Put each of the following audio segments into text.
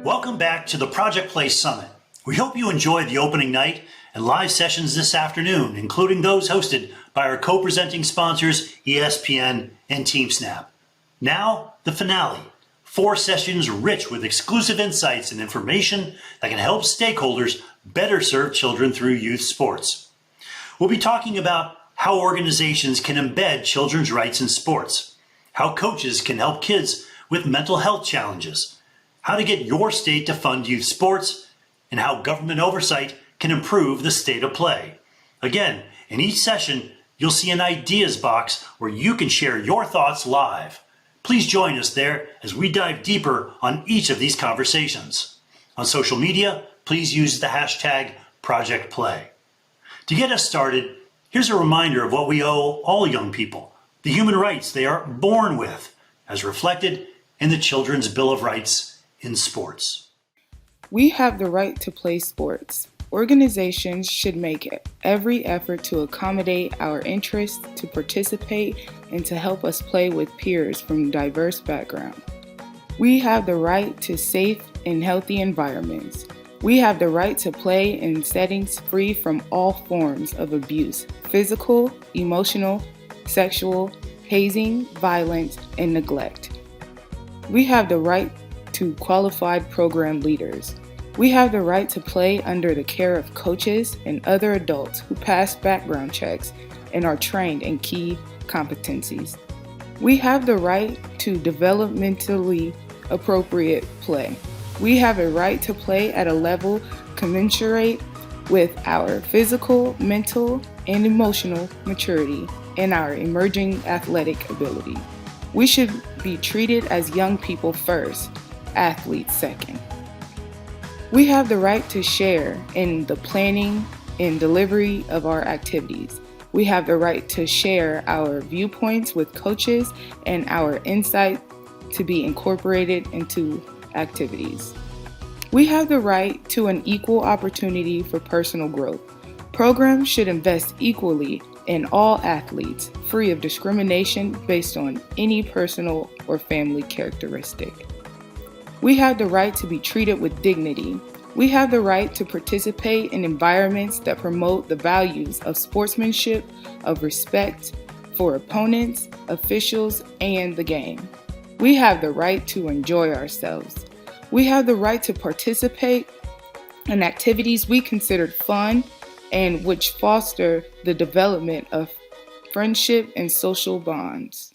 Welcome back to the Project Play Summit. We hope you enjoyed the opening night and live sessions this afternoon, including those hosted by our co-presenting sponsors, ESPN and TeamSnap. Now, the finale. 4 sessions rich with exclusive insights and information that can help stakeholders better serve children through youth sports. We'll be talking about how organizations can embed children's rights in sports, how coaches can help kids with mental health challenges, how to get your state to fund youth sports, and how government oversight can improve the state of play. Again, in each session, you'll see an ideas box where you can share your thoughts live. Please join us there as we dive deeper on each of these conversations. On social media, please use the hashtag ProjectPlay. To get us started, here's a reminder of what we owe all young people, the human rights they are born with, as reflected in the Children's Bill of Rights in sports. We have the right to play sports. Organizations should make every effort to accommodate our interests, to participate, and to help us play with peers from diverse backgrounds. We have the right to safe and healthy environments. We have the right to play in settings free from all forms of abuse, physical, emotional, sexual, hazing, violence, and neglect. We have the right to qualified program leaders. We have the right to play under the care of coaches and other adults who pass background checks and are trained in key competencies. We have the right to developmentally appropriate play. We have a right to play at a level commensurate with our physical, mental, and emotional maturity and our emerging athletic ability. We should be treated as young people first, athletes second. We have the right to share in the planning and delivery of our activities. We have the right to share our viewpoints with coaches and our insight to be incorporated into activities. We have the right to an equal opportunity for personal growth. Programs should invest equally in all athletes, free of discrimination based on any personal or family characteristic. We have the right to be treated with dignity. We have the right to participate in environments that promote the values of sportsmanship, of respect for opponents, officials, and the game. We have the right to enjoy ourselves. We have the right to participate in activities we consider fun and which foster the development of friendship and social bonds.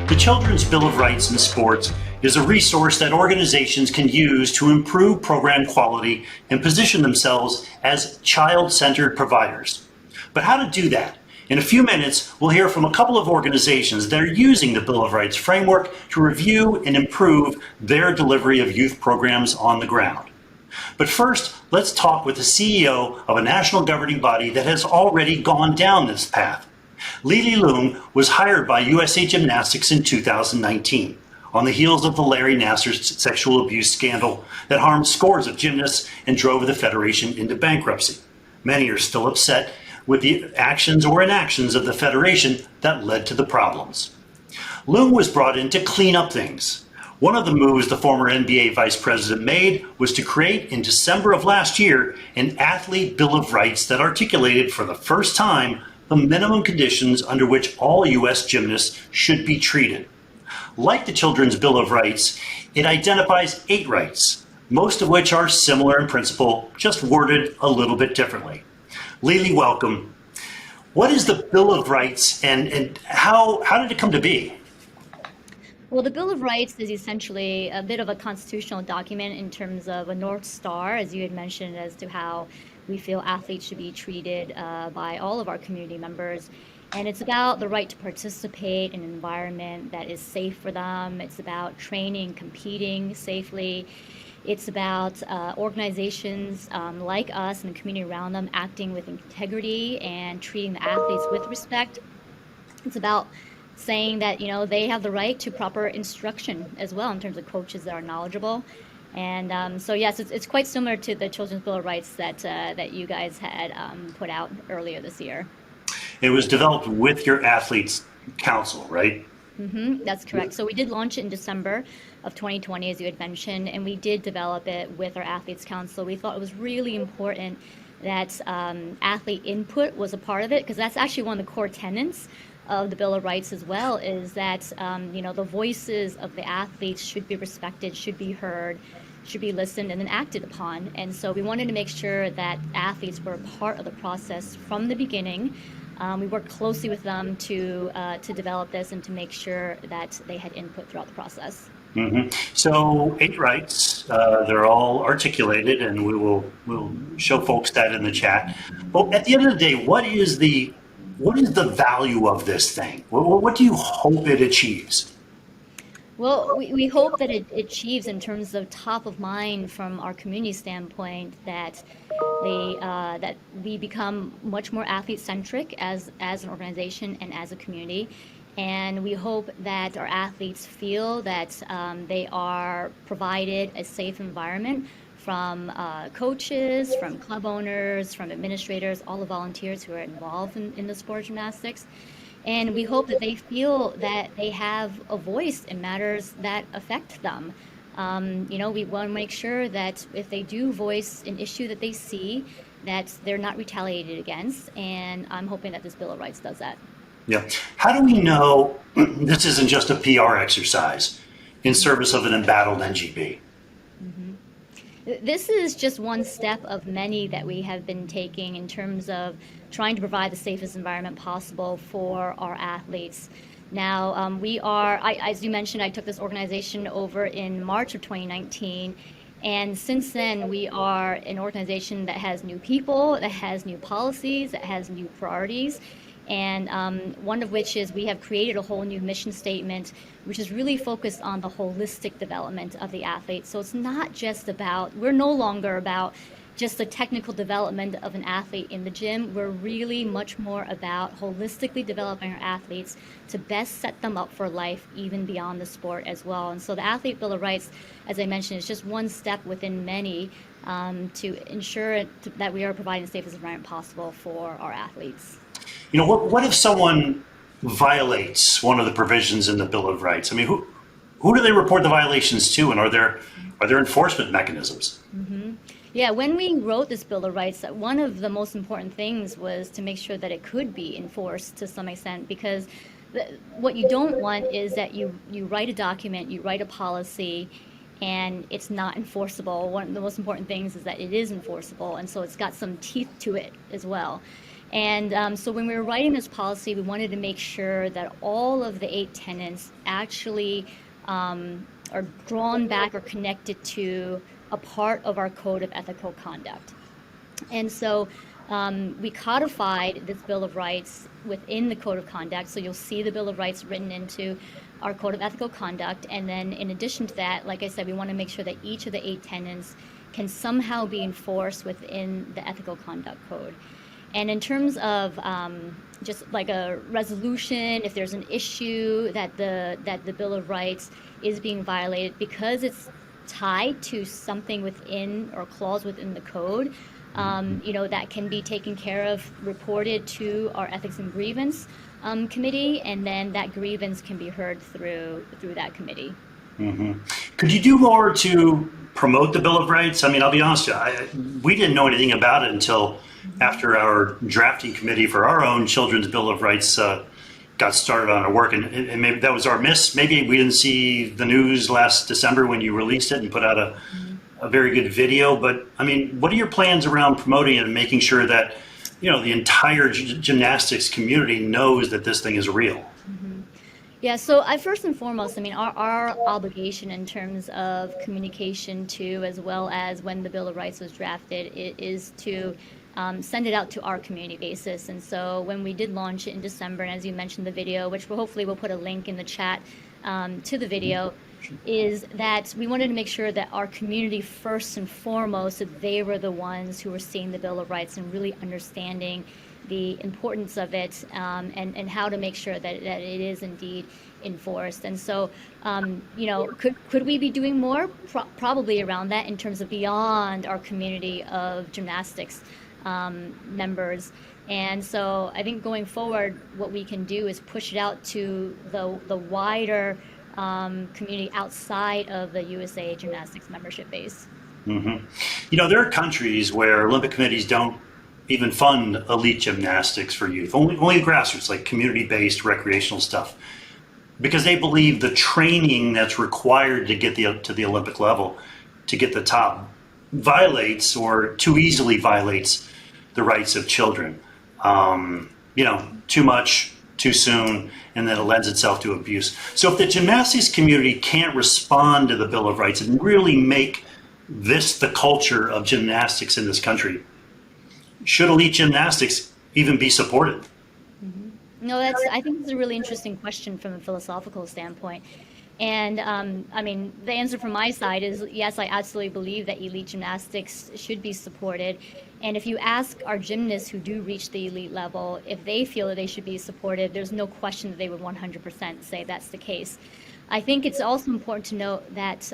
The Children's Bill of Rights in Sports is a resource that organizations can use to improve program quality and position themselves as child-centered providers. But how to do that? In a few minutes, we'll hear from a couple of organizations that are using the Bill of Rights framework to review and improve their delivery of youth programs on the ground. But first, let's talk with the CEO of a national governing body that has already gone down this path. Li Leung was hired by USA Gymnastics in 2019 on the heels of the Larry Nassar sexual abuse scandal that harmed scores of gymnasts and drove the federation into bankruptcy. Many are still upset with the actions or inactions of the federation that led to the problems. Leung was brought in to clean up things. One of the moves the former NBA vice president made was to create in December of last year an athlete bill of rights that articulated for the first time the minimum conditions under which all U.S. gymnasts should be treated. Like the Children's Bill of Rights, it identifies 8 rights, most of which are similar in principle, just worded a little bit differently. Li, welcome. What is the Bill of Rights and how did it come to be? Well, the Bill of Rights is essentially a bit of a constitutional document in terms of a North Star, as you had mentioned, as to how we feel athletes should be treated by all of our community members. And it's about the right to participate in an environment that is safe for them. It's about training, competing safely. It's about organizations like us and the community around them acting with integrity and treating the athletes with respect. It's about saying that, they have the right to proper instruction as well in terms of coaches that are knowledgeable. And so, yes, it's quite similar to the Children's Bill of Rights that you guys had put out earlier this year. It was developed with your athletes. council, right? That's correct. So we did launch it in December of 2020, as you had mentioned, and we did develop it with our Athletes Council. We thought it was really important that athlete input was a part of it, because that's actually one of the core tenets of the Bill of Rights as well, is that the voices of the athletes should be respected, should be heard, should be listened and then acted upon. And so we wanted to make sure that athletes were a part of the process from the beginning. We worked closely with them to develop this and to make sure that they had input throughout the process. So 8 rights, they're all articulated, and we'll show folks that in the chat. But at the end of the day, what is the value of this thing? What do you hope it achieves? Well, we hope that it achieves in terms of top of mind from our community standpoint, that that we become much more athlete centric as an organization and as a community. And we hope that our athletes feel that they are provided a safe environment from coaches, from club owners, from administrators, all the volunteers who are involved in the sport of gymnastics. And we hope that they feel that they have a voice in matters that affect them. We want to make sure that if they do voice an issue that they see, that they're not retaliated against. And I'm hoping that this Bill of Rights does that. Yeah. How do we know this isn't just a PR exercise in service of an embattled NGB? This is just one step of many that we have been taking in terms of trying to provide the safest environment possible for our athletes. Now, as you mentioned, I took this organization over in March of 2019. And since then, we are an organization that has new people, that has new policies, that has new priorities. And one of which is we have created a whole new mission statement, which is really focused on the holistic development of the athlete. So it's not just we're no longer about just the technical development of an athlete in the gym. We're really much more about holistically developing our athletes to best set them up for life, even beyond the sport as well. And so the Athlete Bill of Rights, as I mentioned, is just one step within many to ensure that we are providing the safest environment possible for our athletes. What if someone violates one of the provisions in the Bill of Rights? I mean, who do they report the violations to, and are there enforcement mechanisms? Yeah, when we wrote this Bill of Rights, one of the most important things was to make sure that it could be enforced to some extent, because what you don't want is that you write a document, you write a policy, and it's not enforceable. One of the most important things is that it is enforceable, and so it's got some teeth to it as well. And so when we were writing this policy, we wanted to make sure that all of the 8 tenets actually are drawn back or connected to a part of our code of ethical conduct. And so we codified this Bill of Rights within the code of conduct. So you'll see the Bill of Rights written into our code of ethical conduct. And then in addition to that, like I said, we want to make sure that each of the 8 tenets can somehow be enforced within the ethical conduct code. And in terms of just like a resolution, if there's an issue that the Bill of Rights is being violated, because it's tied to something within or clause within the code, that can be taken care of, reported to our Ethics and Grievance Committee, and then that grievance can be heard through that committee. Could you do more to promote the Bill of Rights? I mean, I'll be honest with you, we didn't know anything about it until after our drafting committee for our own Children's Bill of Rights got started on our work, and maybe that was our miss. Maybe we didn't see the news last December when you released it and put out a very good video. But I mean, what are your plans around promoting it and making sure that the entire gymnastics community knows that this thing is real? Yeah, so first and foremost, I mean, our obligation in terms of communication to, as well as when the Bill of Rights was drafted, is to send it out to our community basis. And so when we did launch it in December, and as you mentioned, the video, which hopefully we'll put a link in the chat to the video, is that we wanted to make sure that our community, first and foremost, that they were the ones who were seeing the Bill of Rights and really understanding the importance of it, and how to make sure that it is indeed enforced. And so, could we be doing more? Probably around that, in terms of beyond our community of gymnastics members. And so I think going forward, what we can do is push it out to the wider community outside of the USA Gymnastics membership base. Mm-hmm. You know, there are countries where Olympic committees don't even fund elite gymnastics for youth, only grassroots, like community-based recreational stuff, because they believe the training that's required to get to the Olympic level, to get the top, violates or too easily violates the rights of children. You know, too much, too soon, and then it lends itself to abuse. So if the gymnastics community can't respond to the Bill of Rights and really make this the culture of gymnastics in this country, should elite gymnastics even be supported? No, I think it's a really interesting question from a philosophical standpoint. And I mean, the answer from my side is yes, I absolutely believe that elite gymnastics should be supported. And if you ask our gymnasts who do reach the elite level, if they feel that they should be supported, there's no question that they would 100% say that's the case. I think it's also important to note that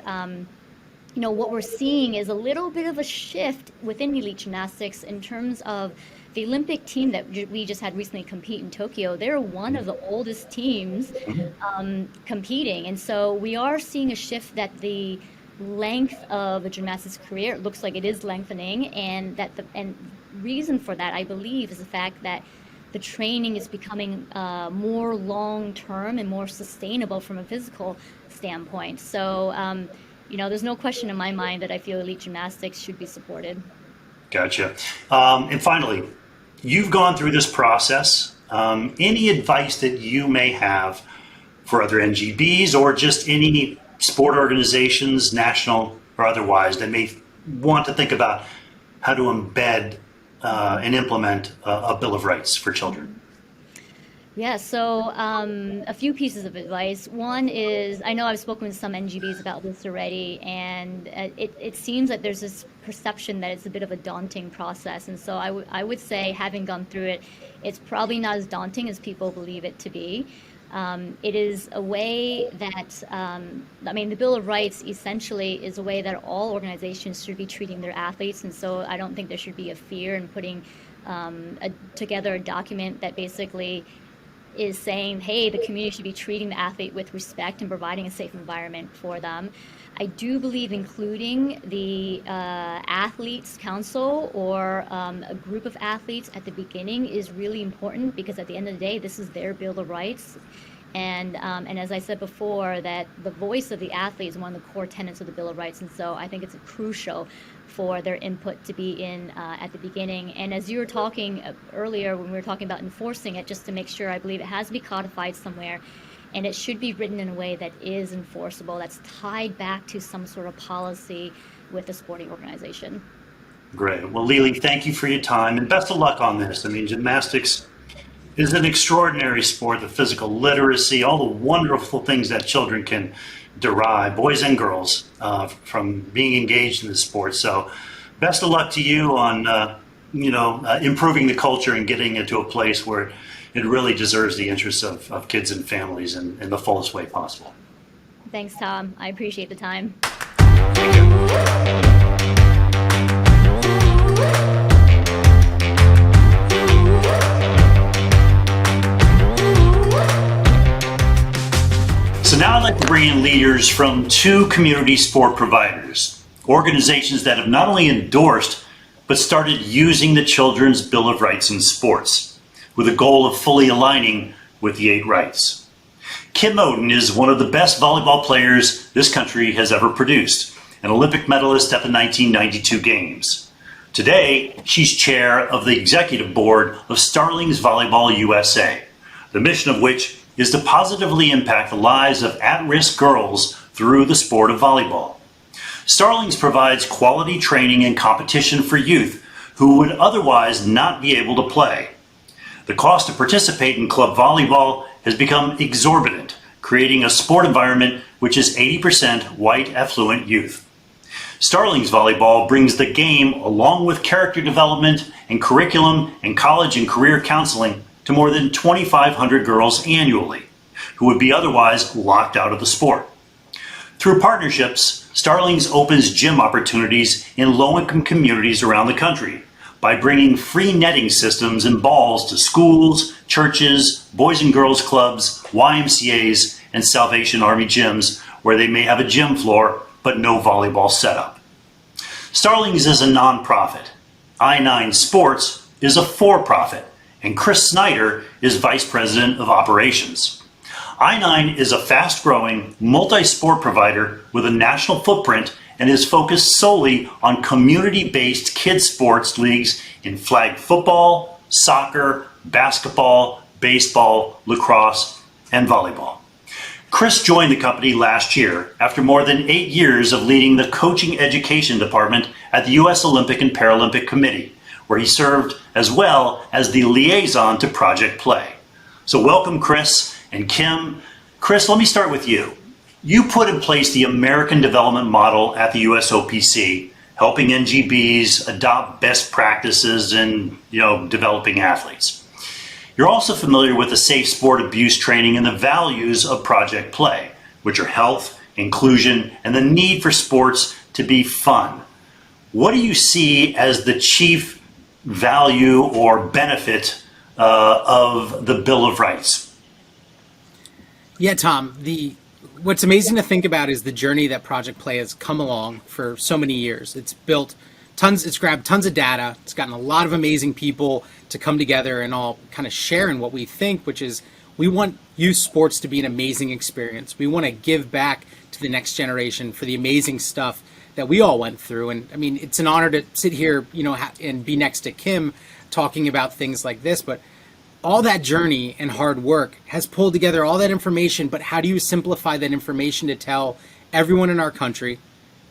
you know, what we're seeing is a little bit of a shift within elite gymnastics in terms of the Olympic team that we just had recently compete in Tokyo. They're one of the oldest teams competing. And so we are seeing a shift that the length of a gymnastics career, it looks like it is lengthening, and that and reason for that, I believe, is the fact that the training is becoming more long-term and more sustainable from a physical standpoint. So, you know, there's no question in my mind that I feel elite gymnastics should be supported. Gotcha. And finally, you've gone through this process. Any advice that you may have for other NGBs or just any sport organizations, national or otherwise, that may want to think about how to embed and implement a Bill of Rights for children? Yeah, so a few pieces of advice. One is, I know I've spoken with some NGBs about this already, and it seems that there's this perception that it's a bit of a daunting process. And so I would say, having gone through it, it's probably not as daunting as people believe it to be. It is a way that, I mean, the Bill of Rights essentially is a way that all organizations should be treating their athletes. And so I don't think there should be a fear in putting together a document that basically is saying, hey, the community should be treating the athlete with respect and providing a safe environment for them. I do believe including the athletes council or a group of athletes at the beginning is really important, because at the end of the day, this is their Bill of Rights. And as I said before, that the voice of the athlete is one of the core tenets of the Bill of Rights. And so I think it's crucial for their input to be in at the beginning. And as you were talking earlier, when we were talking about enforcing it, just to make sure, I believe it has to be codified somewhere, and it should be written in a way that is enforceable, that's tied back to some sort of policy with the sporting organization. Great. Well, Li, thank you for your time and best of luck on this. I mean, gymnastics is an extraordinary sport, the physical literacy, all the wonderful things that children can derive, boys and girls, from being engaged in the sport. So best of luck to you on, improving the culture and getting it to a place where it really deserves the interests of kids and families in the fullest way possible. Thanks, Tom. I appreciate the time. Thank you. So now I'd like to bring in leaders from two community sport providers, organizations that have not only endorsed, but started using the Children's Bill of Rights in sports, with a goal of fully aligning with the 8 rights. Kim Oden is one of the best volleyball players this country has ever produced, an Olympic medalist at the 1992 Games. Today, she's chair of the executive board of Starlings Volleyball USA, the mission of which is to positively impact the lives of at-risk girls through the sport of volleyball. Starlings provides quality training and competition for youth who would otherwise not be able to play. The cost to participate in club volleyball has become exorbitant, creating a sport environment which is 80% white affluent youth. Starlings Volleyball brings the game, along with character development and curriculum and college and career counseling, to more than 2,500 girls annually, who would be otherwise locked out of the sport. Through partnerships, Starlings opens gym opportunities in low-income communities around the country, by bringing free netting systems and balls to schools, churches, boys and girls clubs, YMCAs, and Salvation Army gyms where they may have a gym floor but no volleyball setup. Starlings is a nonprofit. I9 Sports is a for-profit, and Chris Snyder is Vice President of Operations. I9 is a fast-growing, multi-sport provider with a national footprint and is focused solely on community-based kids sports leagues in flag football, soccer, basketball, baseball, lacrosse, and volleyball. Chris joined the company last year after more than 8 years of leading the coaching education department at the U.S. Olympic and Paralympic Committee, where he served as well as the liaison to Project Play. So welcome, Chris and Kim. Chris, let me start with you. You put in place the American Development Model at the USOPC, helping NGBs adopt best practices in developing athletes. You're also familiar with the safe sport abuse training and the values of Project Play, which are health, inclusion, and the need for sports to be fun. What do you see as the chief value or benefit of the Bill of Rights? Yeah, Tom, what's amazing to think about is the journey that Project Play has come along for so many years. It's grabbed tons of data. It's gotten a lot of amazing people to come together and all kind of share in what we think, which is we want youth sports to be an amazing experience. We want to give back to the next generation for the amazing stuff that we all went through. And I mean, it's an honor to sit here, and be next to Kim talking about things like this, but all that journey and hard work has pulled together all that information. But how do you simplify that information to tell everyone in our country,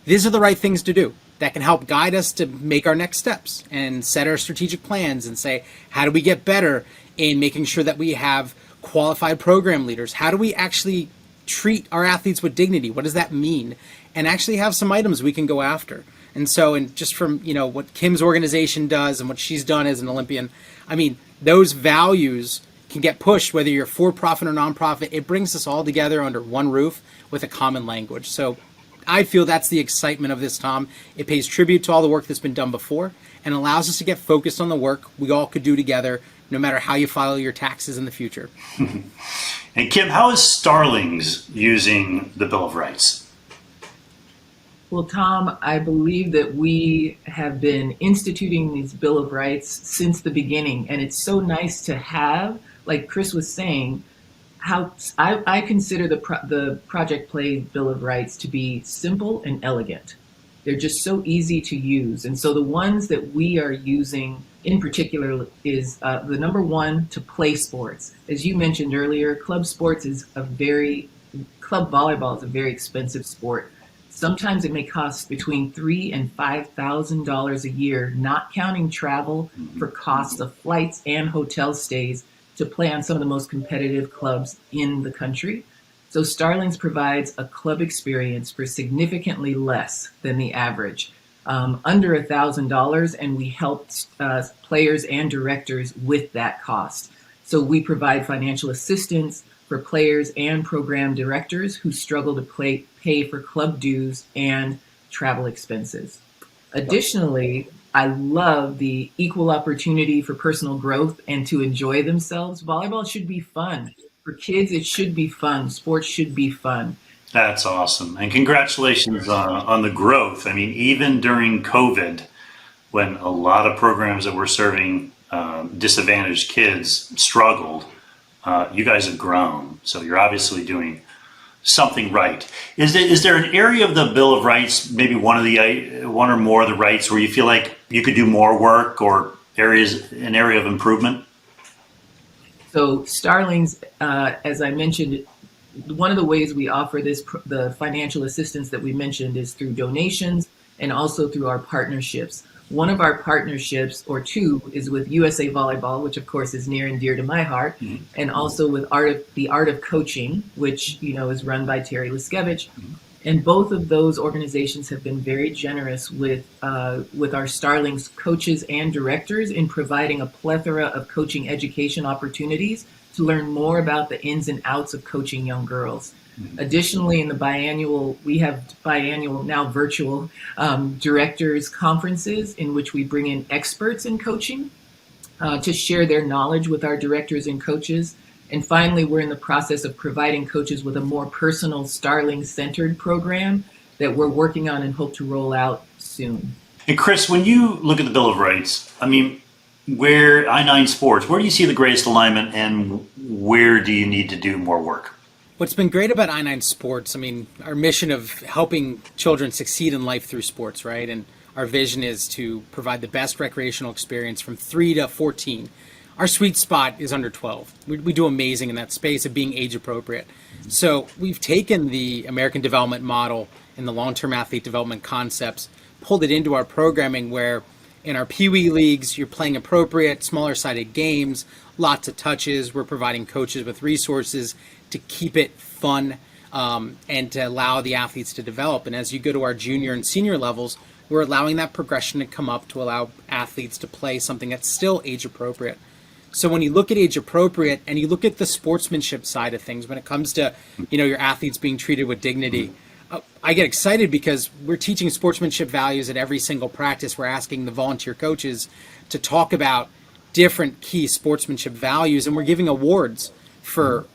these are the right things to do that can help guide us to make our next steps and set our strategic plans and say, how do we get better in making sure that we have qualified program leaders? How do we actually treat our athletes with dignity? What does that mean? And actually have some items we can go after. And so, and just from, what Kim's organization does and what she's done as an Olympian, I mean, those values can get pushed, whether you're for-profit or nonprofit. It brings us all together under one roof with a common language. So I feel that's the excitement of this, Tom. It pays tribute to all the work that's been done before and allows us to get focused on the work we all could do together, no matter how you file your taxes in the future. And Kim, how is Starlings using the Bill of Rights? Well, Tom, I believe that we have been instituting these Bill of Rights since the beginning, and it's so nice to have, like Chris was saying, how I consider the Project Play Bill of Rights to be simple and elegant. They're just so easy to use. And so the ones that we are using in particular is the number one, to play sports. As you mentioned earlier, club volleyball is a very expensive sport. Sometimes it may cost between $3,000 and $5,000 a year, not counting travel for costs of flights and hotel stays to play on some of the most competitive clubs in the country. So Starlings provides a club experience for significantly less than the average, under $1,000, and we help players and directors with that cost. So we provide financial assistance for players and program directors who struggle to pay for club dues and travel expenses. Additionally, I love the equal opportunity for personal growth and to enjoy themselves. Volleyball should be fun. For kids, it should be fun. Sports should be fun. That's awesome. And congratulations on the growth. I mean, even during COVID, when a lot of programs that were serving disadvantaged kids struggled, you guys have grown. So you're obviously doing something right. Is there an area of the Bill of Rights, maybe one or more of the rights, where you feel like you could do more work, or an area of improvement? So Starlings, as I mentioned, one of the ways we offer the financial assistance that we mentioned is through donations and also through our partnerships. One of our partnerships, or two, is with USA Volleyball, which of course is near and dear to my heart, and also with the Art of Coaching, which is run by Terry Liskevich. And both of those organizations have been very generous with our Starlings coaches and directors in providing a plethora of coaching education opportunities to learn more about the ins and outs of coaching young girls. Additionally, in the biannual, we have biannual, now virtual, directors conferences in which we bring in experts in coaching to share their knowledge with our directors and coaches. And finally, we're in the process of providing coaches with a more personal Starling-centered program that we're working on and hope to roll out soon. And Chris, when you look at the Bill of Rights, I mean, where I9 Sports, where do you see the greatest alignment and where do you need to do more work? What's been great about I9 Sports, I mean, our mission of helping children succeed in life through sports, right? And our vision is to provide the best recreational experience from 3 to 14. Our sweet spot is under 12. We do amazing in that space of being age appropriate. So we've taken the American development model and the long-term athlete development concepts, pulled it into our programming where in our Pee Wee leagues, you're playing appropriate, smaller sided games, lots of touches. We're providing coaches with resources to keep it fun and to allow the athletes to develop. And as you go to our junior and senior levels, we're allowing that progression to come up to allow athletes to play something that's still age appropriate. So when you look at age appropriate and you look at the sportsmanship side of things, when it comes to, your athletes being treated with dignity, I get excited because we're teaching sportsmanship values at every single practice. We're asking the volunteer coaches to talk about different key sportsmanship values, and we're giving awards for,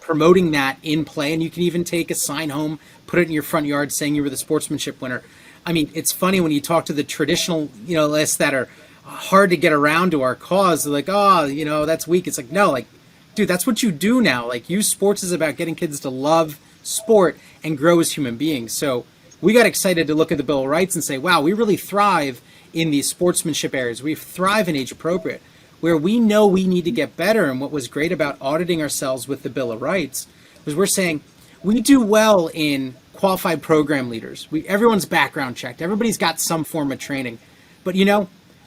promoting that in play. And you can even take a sign home, put it in your front yard saying you were the sportsmanship winner. I mean, it's funny when you talk to the traditional, lists that are hard to get around to our cause. They're like, oh, that's weak. It's like, no, like, dude, that's what you do now. Like, youth sports is about getting kids to love sport and grow as human beings. So we got excited to look at the Bill of Rights and say, wow, we really thrive in these sportsmanship areas. We thrive in age appropriate, where we know we need to get better. And what was great about auditing ourselves with the Bill of Rights was we're saying we do well in qualified program leaders. Everyone's background checked. Everybody's got some form of training. But,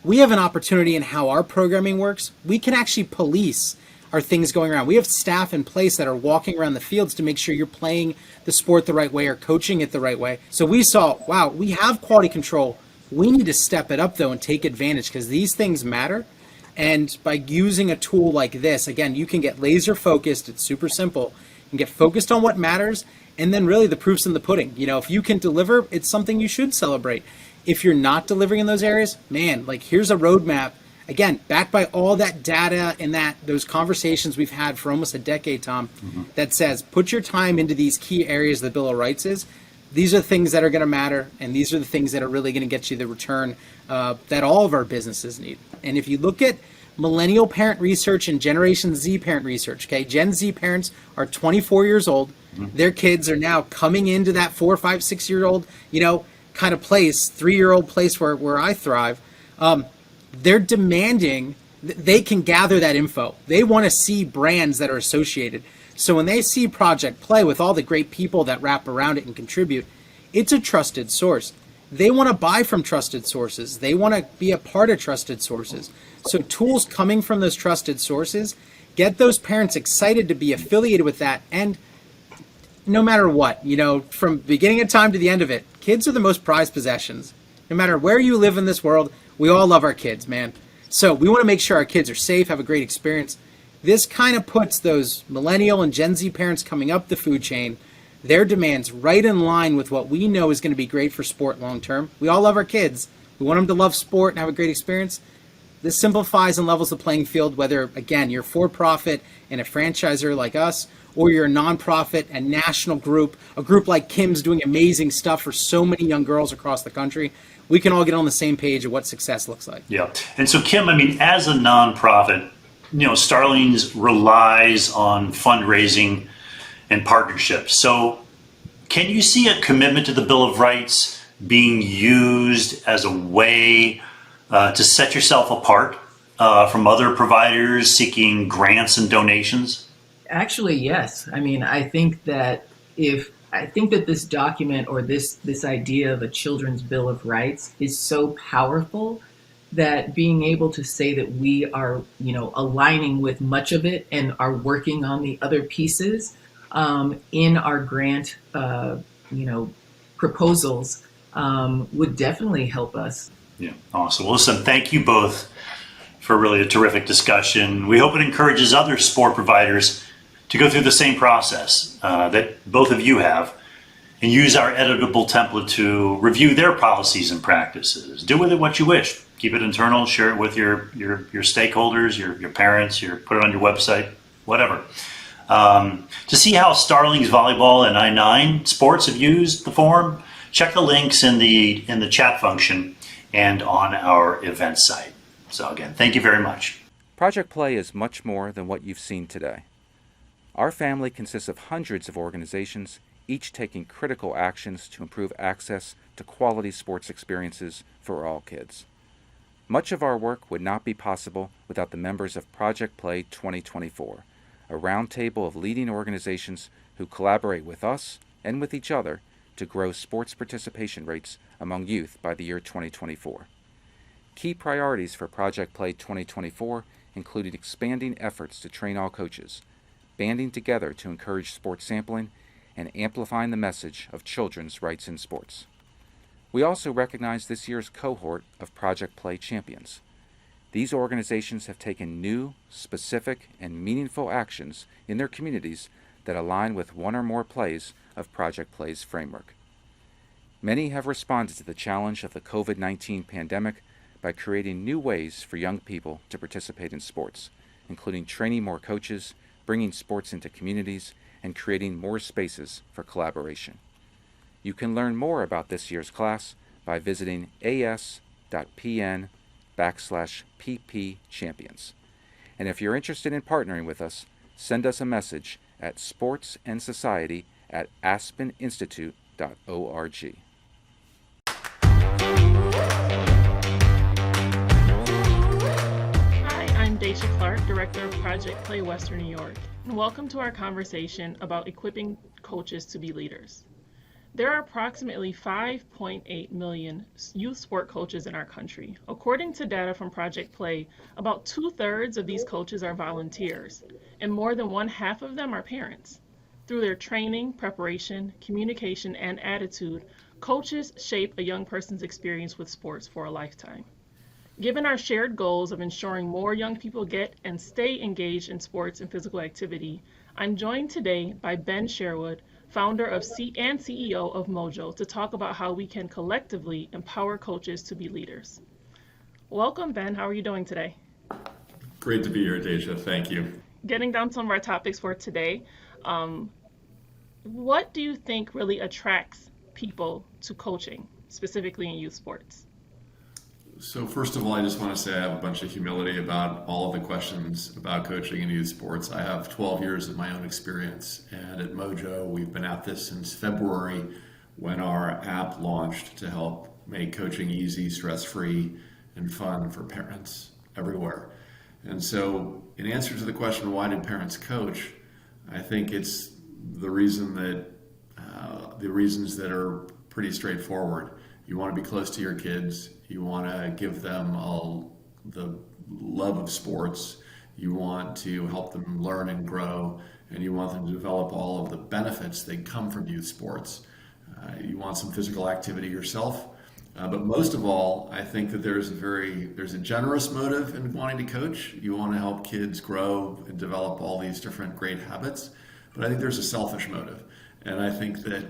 we have an opportunity in how our programming works. We can actually police our things going around. We have staff in place that are walking around the fields to make sure you're playing the sport the right way or coaching it the right way. So we saw, wow, we have quality control. We need to step it up, though, and take advantage because these things matter. And by using a tool like this, again, you can get laser focused. It's super simple. You can get focused on what matters. And then really the proof's in the pudding. If you can deliver, it's something you should celebrate. If you're not delivering in those areas, man, like here's a roadmap, again, backed by all that data and those conversations we've had for almost a decade, Tom, that says put your time into these key areas the Bill of Rights is. These are the things that are going to matter, and these are the things that are really going to get you the return that all of our businesses need. And if you look at millennial parent research and Generation Z parent research, okay, Gen Z parents are 24 years old. Their kids are now coming into that 4, 5, 6-year-old, kind of place, 3-year-old place where I thrive. They're demanding, they can gather that info. They want to see brands that are associated. So when they see Project Play with all the great people that wrap around it and contribute, it's a trusted source. They want to buy from trusted sources. They want to be a part of trusted sources. So tools coming from those trusted sources get those parents excited to be affiliated with that. And no matter what, from beginning of time to the end of it, kids are the most prized possessions. No matter where you live in this world, we all love our kids, man. So we want to make sure our kids are safe, have a great experience. This kind of puts those millennial and Gen Z parents coming up the food chain, their demands right in line with what we know is going to be great for sport long term. We all love our kids. We want them to love sport and have a great experience. This simplifies and levels the playing field, whether, again, you're for-profit and a franchisor like us, or you're a nonprofit and national group, a group like Kim's doing amazing stuff for so many young girls across the country. We can all get on the same page of what success looks like. Yeah. And so, Kim, as a nonprofit, Starlings relies on fundraising and partnerships. So can you see a commitment to the Bill of Rights being used as a way to set yourself apart from other providers seeking grants and donations? Actually, yes. I think that this document or this idea of a children's Bill of Rights is so powerful that being able to say that we are, aligning with much of it and are working on the other pieces in our grant, proposals would definitely help us. Yeah, awesome. Well, listen, thank you both for really a terrific discussion. We hope it encourages other sport providers to go through the same process that both of you have and use our editable template to review their policies and practices. Do with it what you wish. Keep it internal, share it with your stakeholders, your parents, put it on your website, whatever. To see how Starlings Volleyball and I9 Sports have used the forum, check the links in the chat function and on our event site. So again, thank you very much. Project Play is much more than what you've seen today. Our family consists of hundreds of organizations, each taking critical actions to improve access to quality sports experiences for all kids. Much of our work would not be possible without the members of Project Play 2024, a roundtable of leading organizations who collaborate with us and with each other to grow sports participation rates among youth by the year 2024. Key priorities for Project Play 2024 included expanding efforts to train all coaches, banding together to encourage sports sampling, and amplifying the message of children's rights in sports. We also recognize this year's cohort of Project Play champions. These organizations have taken new, specific, and meaningful actions in their communities that align with one or more plays of Project Play's framework. Many have responded to the challenge of the COVID-19 pandemic by creating new ways for young people to participate in sports, including training more coaches, bringing sports into communities, and creating more spaces for collaboration. You can learn more about this year's class by visiting as.pn/PP Champions. And if you're interested in partnering with us, send us a message at sportsandSociety@aspeninstitute.org. Hi, I'm Daycia Clarke, Director of Project Play Western New York, and welcome to our conversation about equipping coaches to be leaders. There are approximately 5.8 million youth sport coaches in our country. According to data from Project Play, about 2/3 of these coaches are volunteers, and more than 1/2 of them are parents. Through their training, preparation, communication, and attitude, coaches shape a young person's experience with sports for a lifetime. Given our shared goals of ensuring more young people get and stay engaged in sports and physical activity, I'm joined today by Ben Sherwood, founder of and CEO of MOJO, to talk about how we can collectively empower coaches to be leaders. Welcome, Ben. How are you doing today? Great to be here, Daycia. Thank you. Getting down to some of our topics for today, what do you think really attracts people to coaching, specifically in youth sports? So first of all, I just want to say I have a bunch of humility about all of the questions about coaching in youth sports. I have 12 years of my own experience, and at MOJO, we've been at this since February when our app launched to help make coaching easy, stress-free, and fun for parents everywhere. And so in answer to the question, why did parents coach? I think it's the reasons that are pretty straightforward. You want to be close to your kids. You want to give them the love of sports. You want to help them learn and grow, and you want them to develop all of the benefits that come from youth sports. You want some physical activity yourself, but most of all, I think that there's a generous motive in wanting to coach. You want to help kids grow and develop all these different great habits, but I think there's a selfish motive. And I think that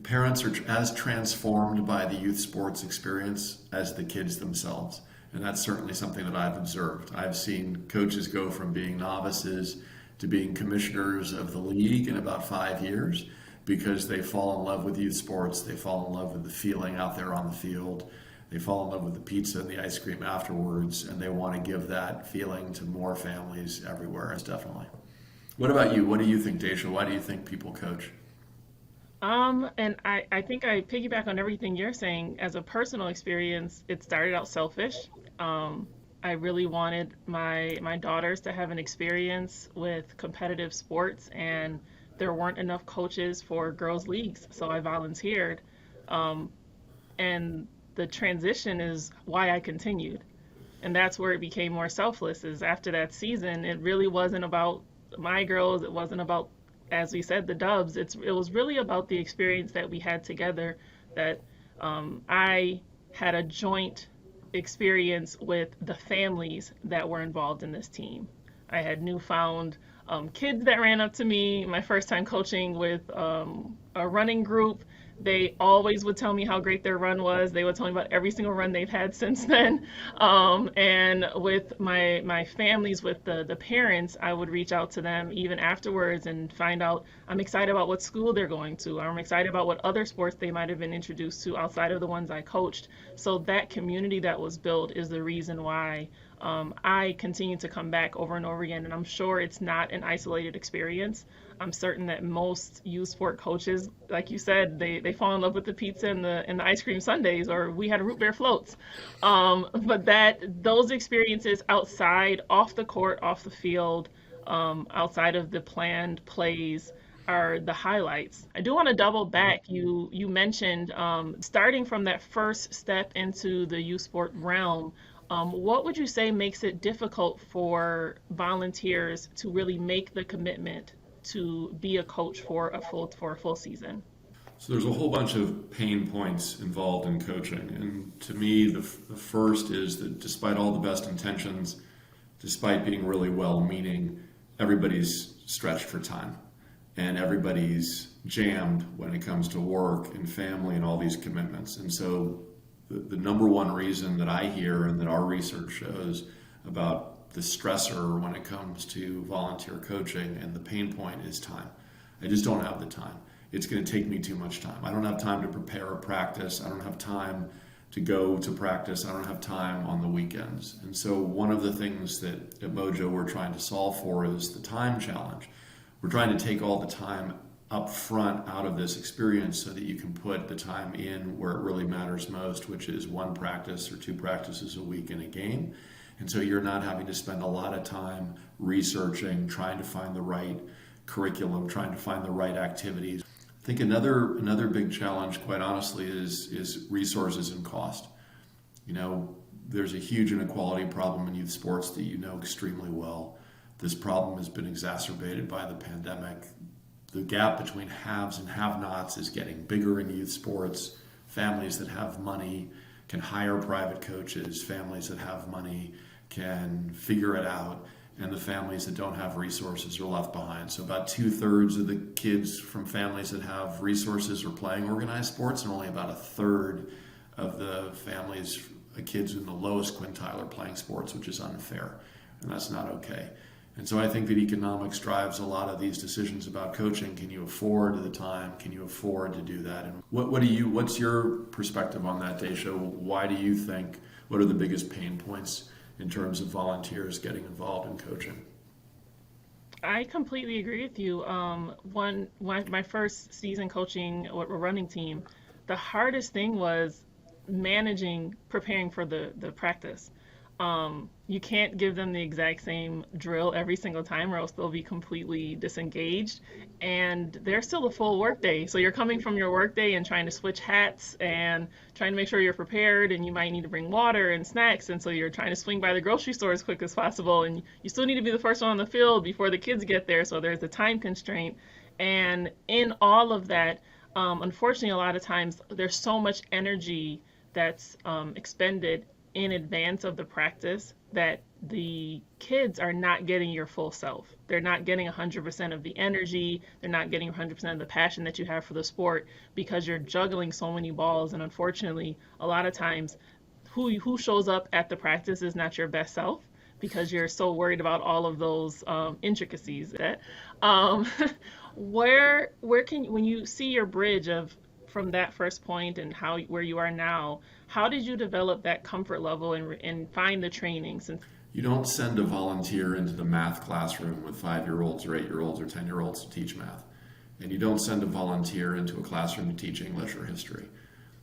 parents are as transformed by the youth sports experience as the kids themselves. And that's certainly something that I've observed. I've seen coaches go from being novices to being commissioners of the league in about 5 years because they fall in love with youth sports. They fall in love with the feeling out there on the field. They fall in love with the pizza and the ice cream afterwards, and they want to give that feeling to more families everywhere. It's definitely. What about you? What do you think, Daycia? Why do you think people coach? And I think I piggyback on everything you're saying. As a personal experience, it started out selfish. I really wanted my daughters to have an experience with competitive sports, and there weren't enough coaches for girls' leagues, so I volunteered. And the transition is why I continued. And that's where it became more selfless, is after that season, it really wasn't about my girls, it wasn't about, as we said, the Dubs. It was really about the experience that we had together that I had a joint experience with the families that were involved in this team. I had newfound kids that ran up to me. My first time coaching with a running group, they always would tell me how great their run was. They would tell me about every single run they've had since then. And with my families, with the parents, I would reach out to them even afterwards and find out, I'm excited about what school they're going to, or I'm excited about what other sports they might have been introduced to outside of the ones I coached. So that community that was built is the reason why I continue to come back over and over again. And I'm sure it's not an isolated experience. I'm certain that most youth sport coaches, like you said, they fall in love with the pizza and the ice cream sundaes, or we had root beer floats. But those experiences outside, off the court, off the field, outside of the planned plays are the highlights. I do want to double back. You mentioned starting from that first step into the youth sport realm. What would you say makes it difficult for volunteers to really make the commitment to be a coach for a full season? So there's a whole bunch of pain points involved in coaching, and to me the first is that despite all the best intentions, despite being really well-meaning, everybody's stretched for time and everybody's jammed when it comes to work and family and all these commitments. And so the number one reason that I hear and that our research shows about the stressor when it comes to volunteer coaching and the pain point is time. I just don't have the time. It's going to take me too much time. I don't have time to prepare a practice. I don't have time to go to practice. I don't have time on the weekends. And so one of the things that at MOJO we're trying to solve for is the time challenge. We're trying to take all the time up front out of this experience so that you can put the time in where it really matters most, which is one practice or two practices a week in a game. And so you're not having to spend a lot of time researching, trying to find the right curriculum, trying to find the right activities. I think another big challenge, quite honestly, is resources and cost. You know, there's a huge inequality problem in youth sports that you know extremely well. This problem has been exacerbated by the pandemic. The gap between haves and have-nots is getting bigger in youth sports. Families that have money can hire private coaches. Families that have money can figure it out. And the families that don't have resources are left behind. So about 2/3 of the kids from families that have resources are playing organized sports, and only about 1/3 of the families, kids in the lowest quintile, are playing sports, which is unfair. And that's not okay. And so I think that economics drives a lot of these decisions about coaching. Can you afford the time? Can you afford to do that? And what's your perspective on that, Daycia? Why do you think, what are the biggest pain points in terms of volunteers getting involved in coaching? I completely agree with you. My first season coaching a running team, the hardest thing was preparing for the practice. You can't give them the exact same drill every single time or else they'll be completely disengaged, and there's still a full work day. So you're coming from your work day and trying to switch hats and trying to make sure you're prepared, and you might need to bring water and snacks, and so you're trying to swing by the grocery store as quick as possible, and you still need to be the first one on the field before the kids get there, so there's a time constraint. And in all of that, unfortunately, a lot of times there's so much energy that's expended in advance of the practice that the kids are not getting your full self. They're not getting 100% of the energy. They're not getting 100% of the passion that you have for the sport because you're juggling so many balls. And unfortunately, a lot of times who shows up at the practice is not your best self because you're so worried about all of those intricacies. Where can when you see your bridge from that first point and where you are now, how did you develop that comfort level and find the training? You don't send a volunteer into the math classroom with 5-year-olds or 8-year-olds or 10-year-olds to teach math. And you don't send a volunteer into a classroom to teach English or history.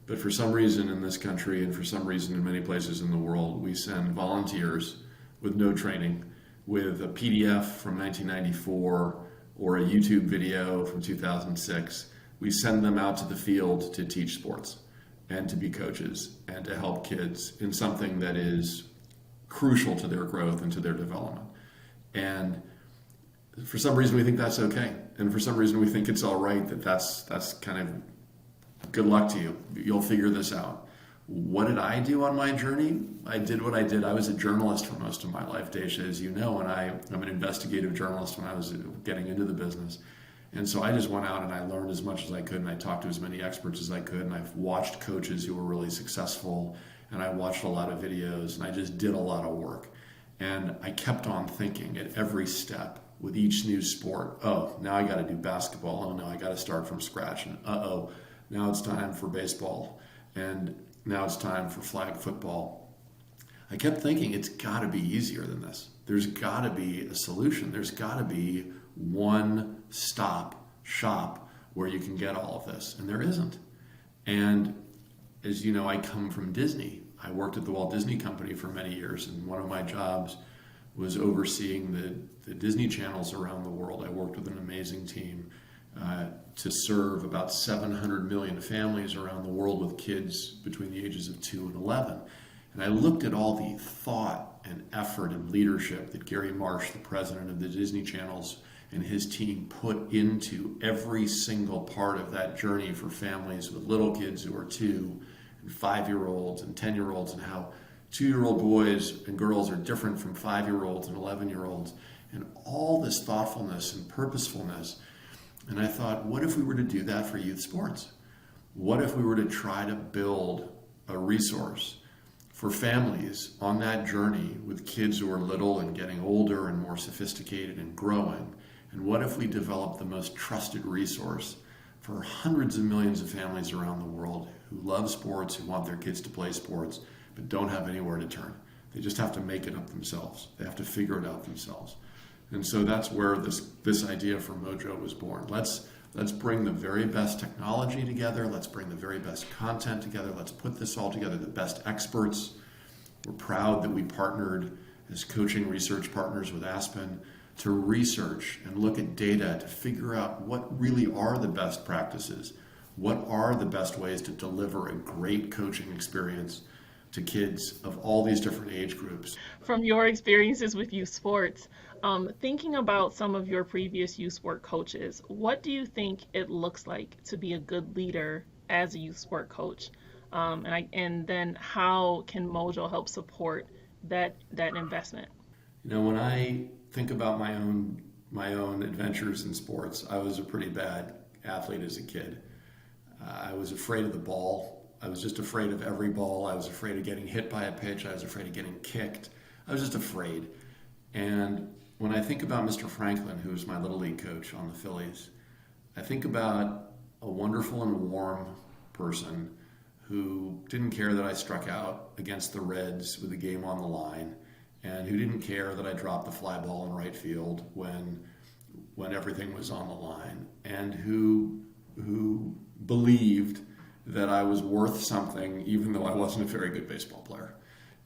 But for some reason in this country and for some reason in many places in the world, we send volunteers with no training, with a PDF from 1994 or a YouTube video from 2006. We send them out to the field to teach sports and to be coaches and to help kids in something that is crucial to their growth and to their development. And for some reason we think that's okay. And for some reason we think it's all right that's kind of Good luck to you. You'll figure this out. What did I do on my journey? I did what I did. I was a journalist for most of my life, Daycia, as you know, and I'm an investigative journalist when I was getting into the business. And so I just went out and I learned as much as I could, and I talked to as many experts as I could, and I've watched coaches who were really successful, and I watched a lot of videos, and I just did a lot of work. And I kept on thinking at every step with each new sport, oh, now I got to do basketball. Oh, no, I got to start from scratch. And now it's time for baseball. And now it's time for flag football. I kept thinking it's got to be easier than this. There's got to be a solution. There's got to be one stop shop where you can get all of this. And there isn't. And as you know, I come from Disney. I worked at the Walt Disney Company for many years, and one of my jobs was overseeing the Disney channels around the world. I worked with an amazing team to serve about 700 million families around the world with kids between the ages of 2 and 11. And I looked at all the thought and effort and leadership that Gary Marsh, the president of the Disney channels, and his team put into every single part of that journey for families with little kids who are 2 and 5-year-olds and 10-year-olds, and how 2-year-old boys and girls are different from 5-year-olds and 11-year-olds, and all this thoughtfulness and purposefulness. And I thought, what if we were to do that for youth sports? What if we were to try to build a resource for families on that journey with kids who are little and getting older and more sophisticated and growing? And what if we developed the most trusted resource for hundreds of millions of families around the world who love sports, who want their kids to play sports, but don't have anywhere to turn? They just have to make it up themselves. They have to figure it out themselves. And so that's where this idea for MOJO was born. Let's bring the very best technology together. Let's bring the very best content together. Let's put this all together, the best experts. We're proud that we partnered as coaching research partners with Aspen to research and look at data to figure out what really are the best practices, what are the best ways to deliver a great coaching experience to kids of all these different age groups. From your experiences with youth sports, thinking about some of your previous youth sport coaches, what do you think it looks like to be a good leader as a youth sport coach? And then how can MOJO help support that investment? You know, when I think about my own adventures in sports, I was a pretty bad athlete as a kid. I was afraid of the ball. I was just afraid of every ball. I was afraid of getting hit by a pitch. I was afraid of getting kicked. I was just afraid. And when I think about Mr. Franklin, who was my Little League coach on the Phillies, I think about a wonderful and warm person who didn't care that I struck out against the Reds with the game on the line, and who didn't care that I dropped the fly ball in right field when everything was on the line, and who believed that I was worth something even though I wasn't a very good baseball player.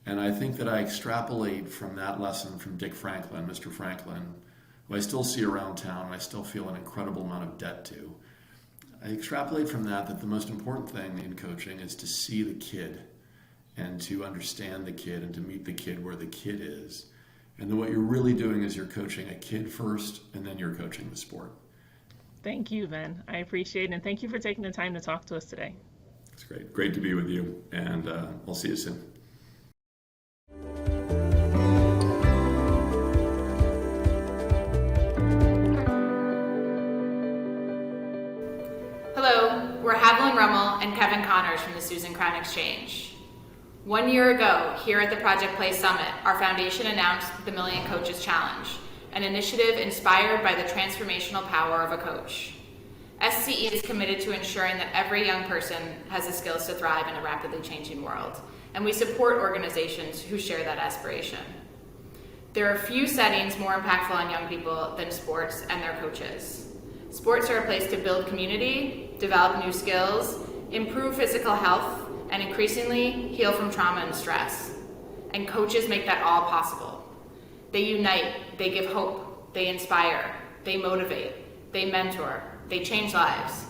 And I think that I extrapolate from that lesson from Dick Franklin, Mr. Franklin, who I still see around town and I still feel an incredible amount of debt to. I extrapolate from that the most important thing in coaching is to see the kid and to understand the kid and to meet the kid where the kid is. And then what you're really doing is you're coaching a kid first, and then you're coaching the sport. Thank you, Ben. I appreciate it, and thank you for taking the time to talk to us today. It's great. Great to be with you, and I'll see you soon. Hello, we're Haviland Rummel and Kevin Connors from the Susan Crown Exchange. 1 year ago, here at the Project Play Summit, our foundation announced the Million Coaches Challenge, an initiative inspired by the transformational power of a coach. SCE is committed to ensuring that every young person has the skills to thrive in a rapidly changing world, and we support organizations who share that aspiration. There are few settings more impactful on young people than sports and their coaches. Sports are a place to build community, develop new skills, improve physical health, and increasingly heal from trauma and stress. And coaches make that all possible. They unite, they give hope, they inspire, they motivate, they mentor, they change lives.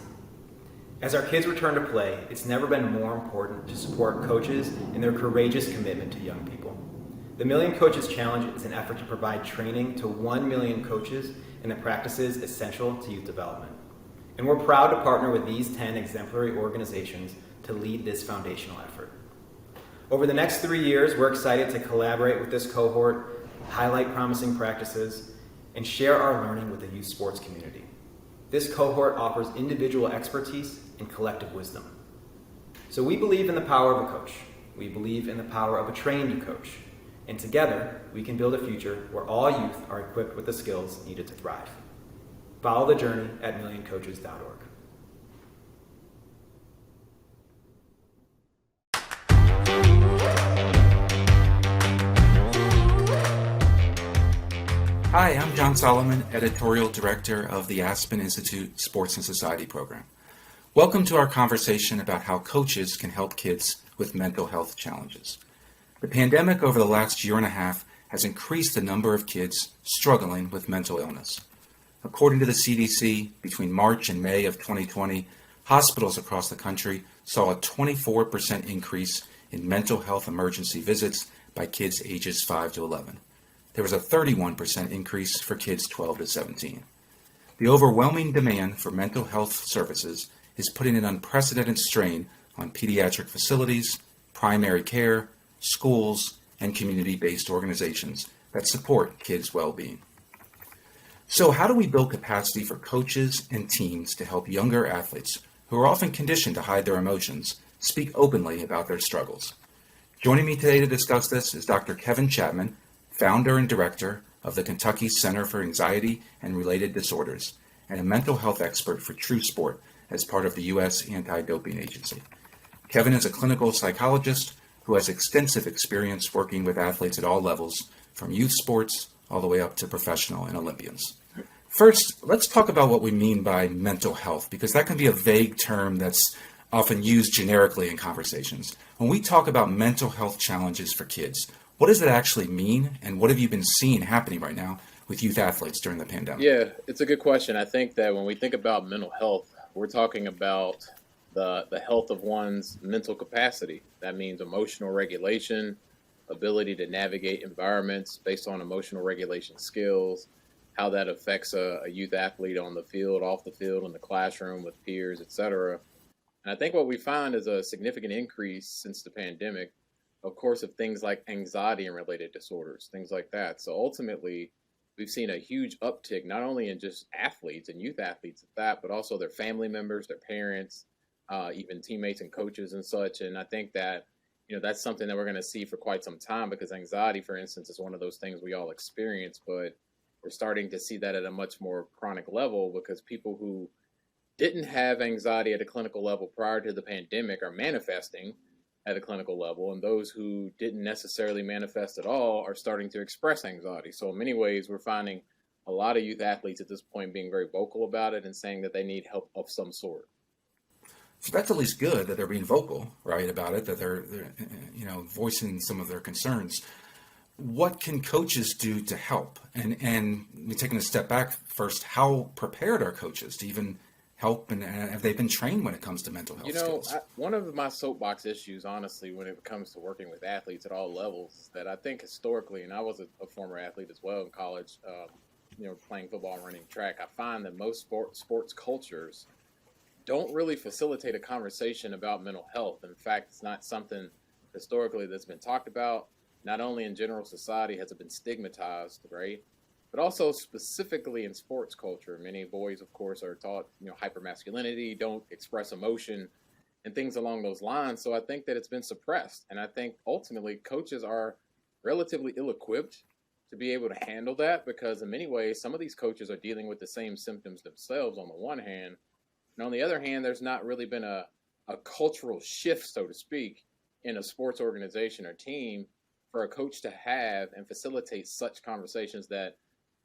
As our kids return to play, it's never been more important to support coaches in their courageous commitment to young people. The Million Coaches Challenge is an effort to provide training to 1 million coaches in the practices essential to youth development. And we're proud to partner with these 10 exemplary organizations to lead this foundational effort. Over the next 3 years, we're excited to collaborate with this cohort, highlight promising practices, and share our learning with the youth sports community. This cohort offers individual expertise and collective wisdom. So we believe in the power of a coach. We believe in the power of a trained coach. And together, we can build a future where all youth are equipped with the skills needed to thrive. Follow the journey at millioncoaches.org. Hi, I'm John Solomon, Editorial Director of the Aspen Institute Sports and Society program. Welcome to our conversation about how coaches can help kids with mental health challenges. The pandemic over the last year and a half has increased the number of kids struggling with mental illness. According to the CDC, between March and May of 2020, hospitals across the country saw a 24% increase in mental health emergency visits by kids ages 5 to 11. There was a 31% increase for kids 12 to 17. The overwhelming demand for mental health services is putting an unprecedented strain on pediatric facilities, primary care, schools, and community-based organizations that support kids' well-being. So how do we build capacity for coaches and teams to help younger athletes who are often conditioned to hide their emotions speak openly about their struggles? Joining me today to discuss this is Dr. Kevin Chapman, founder and director of the Kentucky Center for Anxiety and Related Disorders, and a mental health expert for True Sport as part of the U.S. Anti-Doping Agency. Kevin is a clinical psychologist who has extensive experience working with athletes at all levels, from youth sports all the way up to professional and Olympians. First, let's talk about what we mean by mental health, because that can be a vague term that's often used generically in conversations. When we talk about mental health challenges for kids, what does it actually mean, and what have you been seeing happening right now with youth athletes during the pandemic? Yeah, it's a good question. I think that when we think about mental health, we're talking about the health of one's mental capacity. That means emotional regulation, ability to navigate environments based on emotional regulation skills, how that affects a youth athlete on the field, off the field, in the classroom, with peers, etc. And I think what we find is a significant increase since the pandemic, of course, of things like anxiety and related disorders, things like that. So ultimately, we've seen a huge uptick, not only in just athletes and youth athletes at that, but also their family members, their parents, even teammates and coaches and such. And I think that, that's something that we're going to see for quite some time, because anxiety, for instance, is one of those things we all experience, but we're starting to see that at a much more chronic level, because people who didn't have anxiety at a clinical level prior to the pandemic are manifesting at a clinical level, and those who didn't necessarily manifest at all are starting to express anxiety. So in many ways, we're finding a lot of youth athletes at this point being very vocal about it and saying that they need help of some sort. So that's at least good that they're being vocal, right, about it, that they're voicing some of their concerns. What can coaches do to help? And taking a step back first, how prepared are coaches to even help, and have they been trained when it comes to mental health skills? One of my soapbox issues, honestly, when it comes to working with athletes at all levels, is that I think historically, and I was a former athlete as well in college, playing football and running track, I find that most sports cultures don't really facilitate a conversation about mental health. In fact, it's not something historically that's been talked about. Not only in general society has it been stigmatized, right? But also specifically in sports culture. Many boys, of course, are taught, hypermasculinity, don't express emotion, and things along those lines. So I think that it's been suppressed. And I think ultimately coaches are relatively ill-equipped to be able to handle that, because in many ways, some of these coaches are dealing with the same symptoms themselves on the one hand. And on the other hand, there's not really been a cultural shift, so to speak, in a sports organization or team for a coach to have and facilitate such conversations that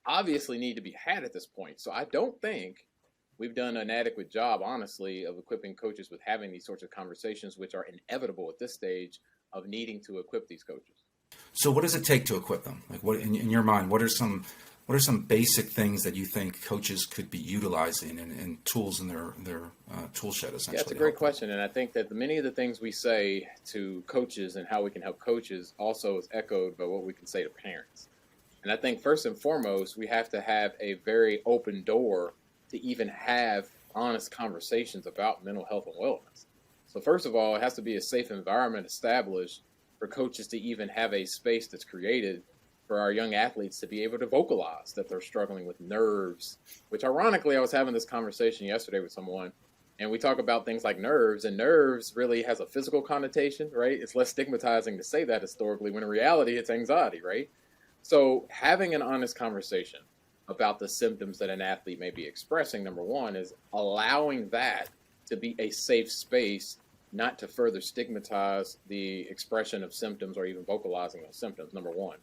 obviously need to be had at this point. So I don't think we've done an adequate job, honestly, of equipping coaches with having these sorts of conversations, which are inevitable at this stage of needing to equip these coaches. So what does it take to equip them? Like, what in your mind, what are some basic things that you think coaches could be utilizing and tools in their tool shed, essentially? Yeah, that's a great question. And I think that many of the things we say to coaches and how we can help coaches also is echoed by what we can say to parents. And I think first and foremost, we have to have a very open door to even have honest conversations about mental health and wellness. So first of all, it has to be a safe environment established for coaches to even have a space that's created for our young athletes to be able to vocalize that they're struggling with nerves, which ironically, I was having this conversation yesterday with someone, and we talk about things like nerves, and nerves really has a physical connotation, right? It's less stigmatizing to say that historically, when in reality, it's anxiety, right? So having an honest conversation about the symptoms that an athlete may be expressing, number one, is allowing that to be a safe space, not to further stigmatize the expression of symptoms or even vocalizing those symptoms, number one.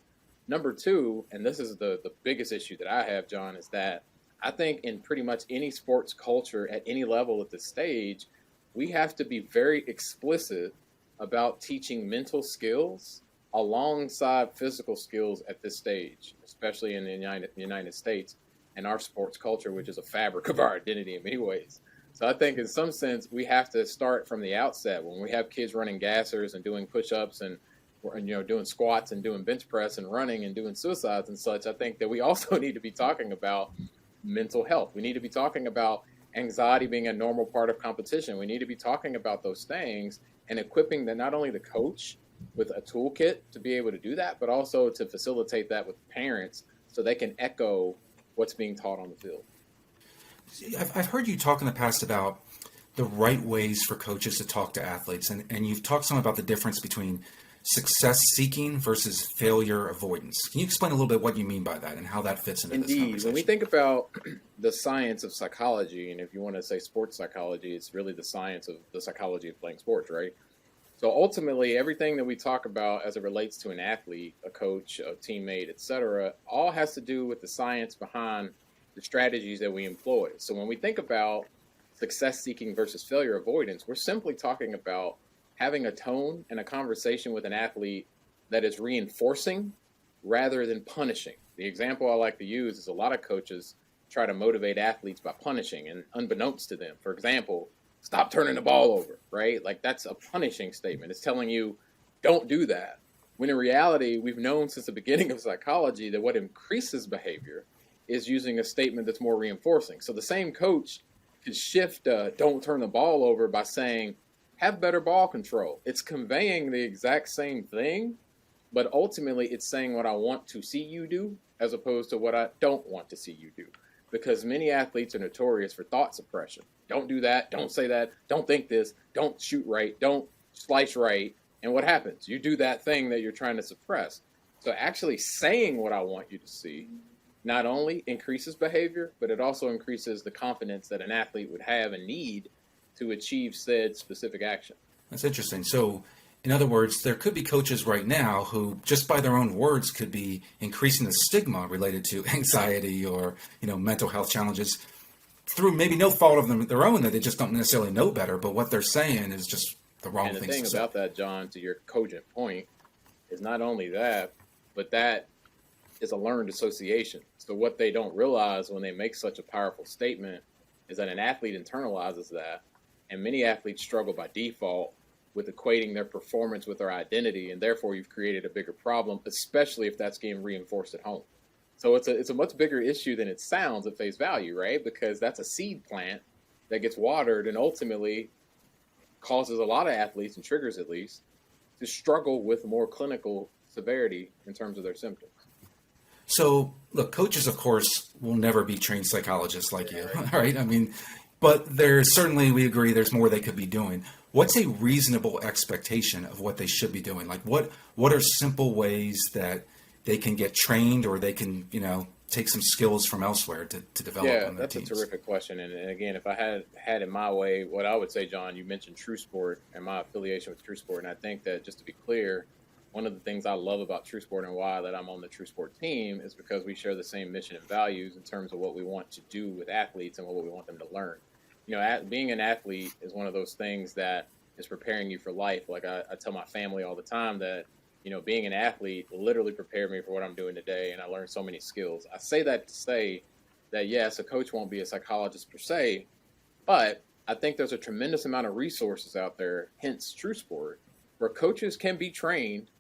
Number two, and this is the biggest issue that I have, John, is that I think in pretty much any sports culture at any level at this stage, we have to be very explicit about teaching mental skills alongside physical skills at this stage, especially in the United States and our sports culture, which is a fabric of our identity in many ways. So I think in some sense, we have to start from the outset. When we have kids running gassers and doing push-ups and doing squats and doing bench press and running and doing suicides and such, I think that we also need to be talking about mental health. We need to be talking about anxiety being a normal part of competition. We need to be talking about those things and equipping not only the coach with a toolkit to be able to do that, but also to facilitate that with parents so they can echo what's being taught on the field. I've heard you talk in the past about the right ways for coaches to talk to athletes, and you've talked some about the difference between success seeking versus failure avoidance. Can you explain a little bit what you mean by that and how that fits into this conversation? Indeed. When we think about the science of psychology, and if you want to say sports psychology, it's really the science of the psychology of playing sports, right? So ultimately, everything that we talk about as it relates to an athlete, a coach, a teammate, etc., all has to do with the science behind the strategies that we employ. So when we think about success seeking versus failure avoidance, we're simply talking about having a tone and a conversation with an athlete that is reinforcing rather than punishing. The example I like to use is a lot of coaches try to motivate athletes by punishing, and unbeknownst to them, for example, stop turning the ball over, right? Like that's a punishing statement. It's telling you, don't do that. When in reality, we've known since the beginning of psychology that what increases behavior is using a statement that's more reinforcing. So the same coach could shift don't turn the ball over by saying, have better ball control. It's conveying the exact same thing, but ultimately it's saying what I want to see you do as opposed to what I don't want to see you do. Because many athletes are notorious for thought suppression. Don't do that, don't say that, don't think this, don't shoot right, don't slice right. And what happens? You do that thing that you're trying to suppress. So actually saying what I want you to see not only increases behavior, but it also increases the confidence that an athlete would have and need to achieve said specific action. That's interesting. So, in other words, there could be coaches right now who, just by their own words, could be increasing the stigma related to anxiety or, mental health challenges through maybe no fault of their own, that they just don't necessarily know better, but what they're saying is just the wrong thing to say. And the thing about that, John, to your cogent point, is not only that, but that is a learned association. So what they don't realize when they make such a powerful statement is that an athlete internalizes that. And many athletes struggle by default with equating their performance with their identity, and therefore you've created a bigger problem, especially if that's getting reinforced at home. So it's a much bigger issue than it sounds at face value, right? Because that's a seed plant that gets watered and ultimately causes a lot of athletes, and triggers at least, to struggle with more clinical severity in terms of their symptoms. So, look, coaches, of course, will never be trained psychologists like you, right? I mean, but there's certainly, we agree, there's more they could be doing. What's a reasonable expectation of what they should be doing? Like, what are simple ways that they can get trained, or they can, take some skills from elsewhere to develop on their teams? Yeah, that's a terrific question. And again, if I had it my way, what I would say, John, you mentioned True Sport and my affiliation with True Sport. And I think that, just to be clear, one of the things I love about True Sport and why that I'm on the True Sport team is because we share the same mission and values in terms of what we want to do with athletes and what we want them to learn. Being an athlete is one of those things that is preparing you for life. Like I tell my family all the time that, being an athlete literally prepared me for what I'm doing today, and I learned so many skills. I say that to say that, yes, a coach won't be a psychologist per se, but I think there's a tremendous amount of resources out there, hence True Sport, where coaches can be trained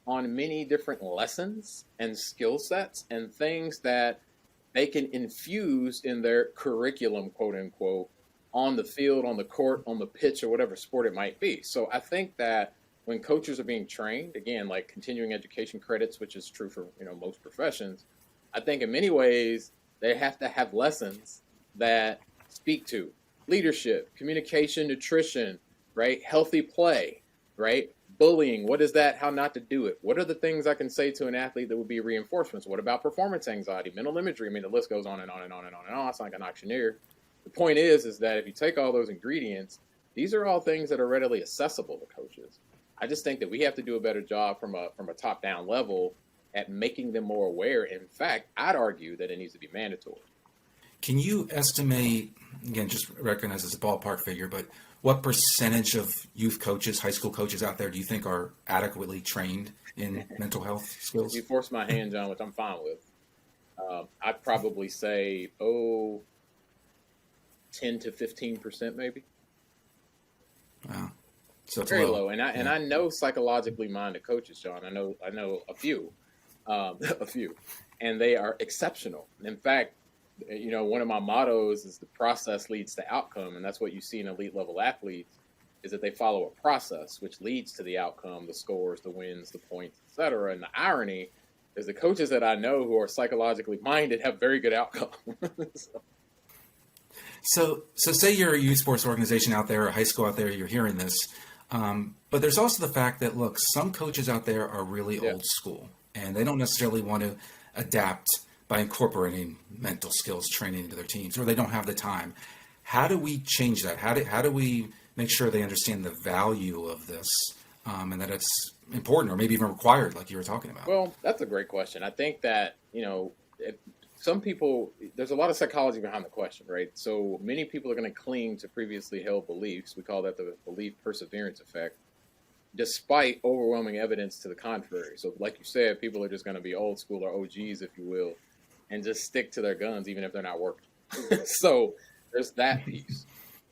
on many different lessons and skill sets and things that they can infuse in their curriculum, quote unquote, on the field, on the court, on the pitch, or whatever sport it might be. So I think that when coaches are being trained, again, like continuing education credits, which is true for most professions, I think in many ways they have to have lessons that speak to leadership, communication, nutrition, right? Healthy play, right? Bullying, what is that? How not to do it? What are the things I can say to an athlete that would be reinforcements? What about performance anxiety, mental imagery? I mean, the list goes on and on and on and on and on. It's like an auctioneer. The point is that if you take all those ingredients, these are all things that are readily accessible to coaches. I just think that we have to do a better job from a top-down level at making them more aware. In fact, I'd argue that it needs to be mandatory. Can you estimate, again, just recognize it's a ballpark figure, but what percentage of youth coaches, high school coaches out there do you think are adequately trained in mental health skills? You force my hand, John, which I'm fine with. I'd probably say, 10 to 15% maybe. Wow. So it's very low. low. And I know psychologically minded coaches, John. I know a few, and they are exceptional. In fact, one of my mottos is the process leads to outcome. And that's what you see in elite level athletes is that they follow a process, which leads to the outcome, the scores, the wins, the points, et cetera. And the irony is the coaches that I know who are psychologically minded have very good outcomes. So say you're a youth sports organization out there, a high school out there, you're hearing this. But there's also the fact that, look, some coaches out there are really old school, and they don't necessarily want to adapt by incorporating mental skills training into their teams, or they don't have the time. How do we change that? How do we make sure they understand the value of this and that it's important or maybe even required, like you were talking about? Well, that's a great question. I think that, some people, there's a lot of psychology behind the question, right? So many people are going to cling to previously held beliefs. We call that the belief perseverance effect, despite overwhelming evidence to the contrary. So like you said, people are just going to be old school or OGs, if you will, and just stick to their guns, even if they're not working. So there's that piece.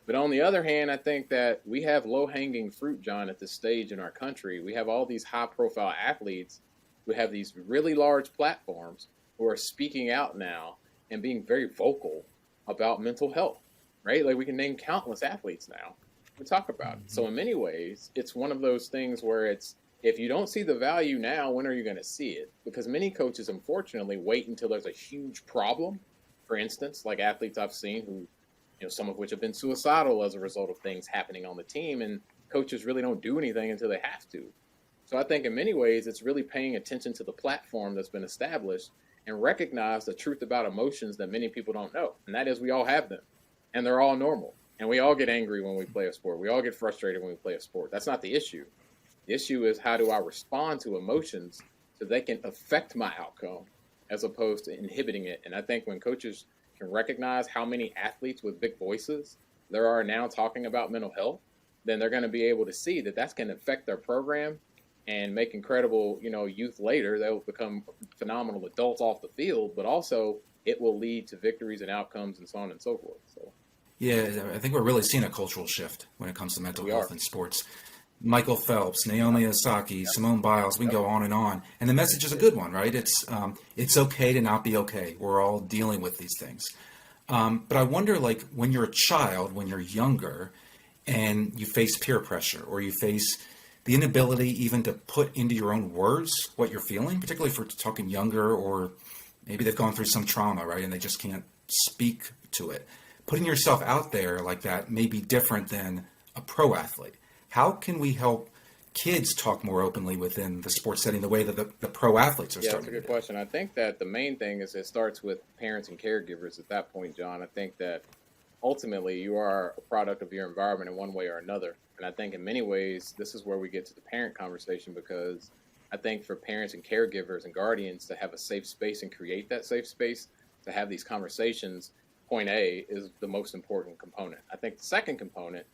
But on the other hand, I think that we have low-hanging fruit, John, at this stage in our country. We have all these high-profile athletes who have these really large platforms who are speaking out now and being very vocal about mental health, right? Like we can name countless athletes now and talk about it. So in many ways, it's one of those things where it's, if you don't see the value now, when are you going to see it? Because many coaches, unfortunately, wait until there's a huge problem. For instance, like athletes I've seen who, some of which have been suicidal as a result of things happening on the team, and coaches really don't do anything until they have to. So I think in many ways, it's really paying attention to the platform that's been established and recognize the truth about emotions that many people don't know. And that is we all have them, and they're all normal. And we all get angry when we play a sport. We all get frustrated when we play a sport. That's not the issue. The issue is, how do I respond to emotions so they can affect my outcome as opposed to inhibiting it? And I think when coaches can recognize how many athletes with big voices there are now talking about mental health, then they're going to be able to see that that's going to affect their program and make incredible, youth later. They'll become phenomenal adults off the field, but also it will lead to victories and outcomes and so on and so forth. So, yeah, I think we're really seeing a cultural shift when it comes to mental health in sports. Michael Phelps, Naomi Osaka, Simone Biles, we can go on. And the message is a good one, right? It's okay to not be okay. We're all dealing with these things. But I wonder, like, when you're a child, when you're younger, and you face peer pressure, or you face the inability even to put into your own words what you're feeling, particularly if we're talking younger, or maybe they've gone through some trauma, right, and they just can't speak to it. Putting yourself out there like that may be different than a pro athlete. How can we help kids talk more openly within the sports setting the way that the pro athletes are starting to do? That's a good question. I think that the main thing is it starts with parents and caregivers at that point, John. I think that ultimately you are a product of your environment in one way or another. And I think in many ways, this is where we get to the parent conversation, because I think for parents and caregivers and guardians to have a safe space and create that safe space to have these conversations, point A, is the most important component. I think the second component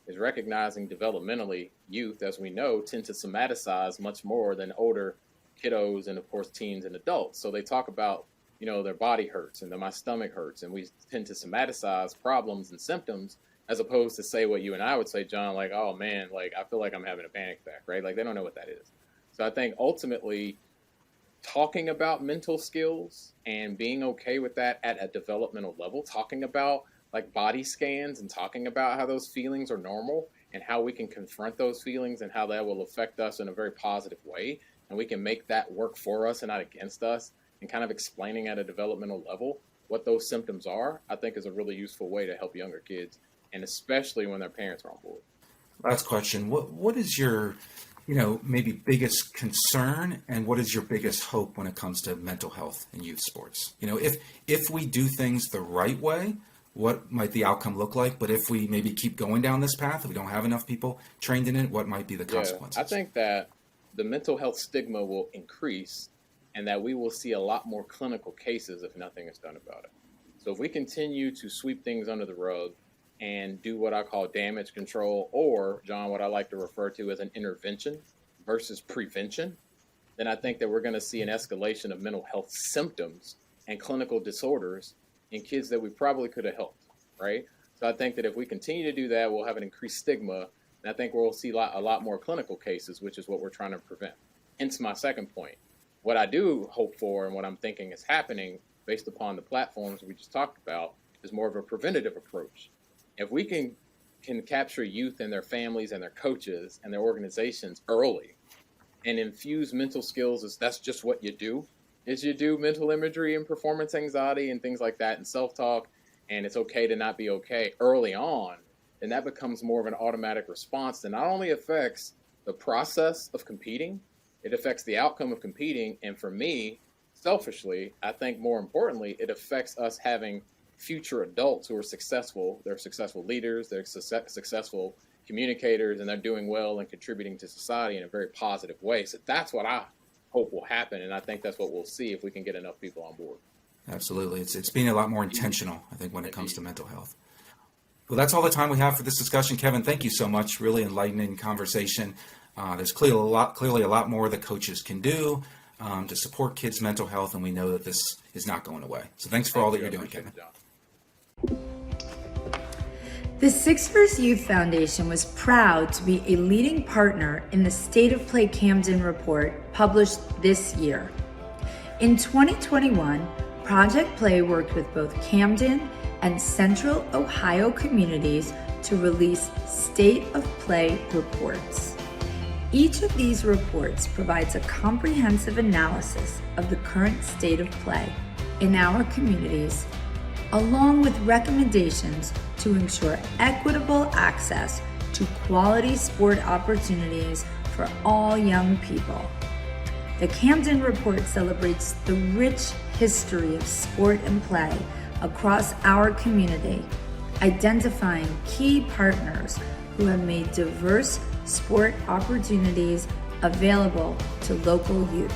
is recognizing developmentally youth, as we know, tend to somaticize much more than older kiddos and, of course, teens and adults. So they talk about, their body hurts and then my stomach hurts, and we tend to somaticize problems and symptoms as opposed to say what you and I would say, John, like, oh man, like I feel like I'm having a panic attack, right? Like they don't know what that is. So I think ultimately talking about mental skills and being okay with that at a developmental level, talking about like body scans and talking about how those feelings are normal and how we can confront those feelings and how that will affect us in a very positive way. And we can make that work for us and not against us, and kind of explaining at a developmental level what those symptoms are, I think is a really useful way to help younger kids, and especially when their parents are on board. Last question. What is your, maybe biggest concern, and what is your biggest hope when it comes to mental health in youth sports? If we do things the right way, what might the outcome look like? But if we maybe keep going down this path, if we don't have enough people trained in it, what might be the consequences? I think that the mental health stigma will increase, and that we will see a lot more clinical cases if nothing is done about it. So if we continue to sweep things under the rug and do what I call damage control, or, John, what I like to refer to as an intervention versus prevention, then I think that we're going to see an escalation of mental health symptoms and clinical disorders in kids that we probably could have helped, right? So I think that if we continue to do that, we'll have an increased stigma, and I think we'll see a lot more clinical cases, which is what we're trying to prevent. Hence my second point. What I do hope for, and what I'm thinking is happening based upon the platforms we just talked about, is more of a preventative approach. If we can capture youth and their families and their coaches and their organizations early and infuse mental skills as that's just what you do, is you do mental imagery and performance anxiety and things like that and self-talk, and it's okay to not be okay early on, then that becomes more of an automatic response that not only affects the process of competing, it affects the outcome of competing. And for me, selfishly, I think more importantly, it affects us having future adults who are successful. They're successful leaders, they're successful communicators, and they're doing well and contributing to society in a very positive way. So that's what I hope will happen, and I think that's what we'll see if we can get enough people on board. Absolutely. It's being a lot more intentional, I think, when it comes to mental health. Well, that's all the time we have for this discussion. Kevin, thank you so much. Really enlightening conversation. There's clearly a lot more that coaches can do to support kids' mental health, and we know that this is not going away. So thanks for all that you're doing, Kevin. The Sixers Youth Foundation was proud to be a leading partner in the State of Play Camden report published this year. In 2021, Project Play worked with both Camden and Central Ohio communities to release State of Play reports. Each of these reports provides a comprehensive analysis of the current state of play in our communities, along with recommendations to ensure equitable access to quality sport opportunities for all young people. The Camden Report celebrates the rich history of sport and play across our community, identifying key partners who have made diverse sport opportunities available to local youth.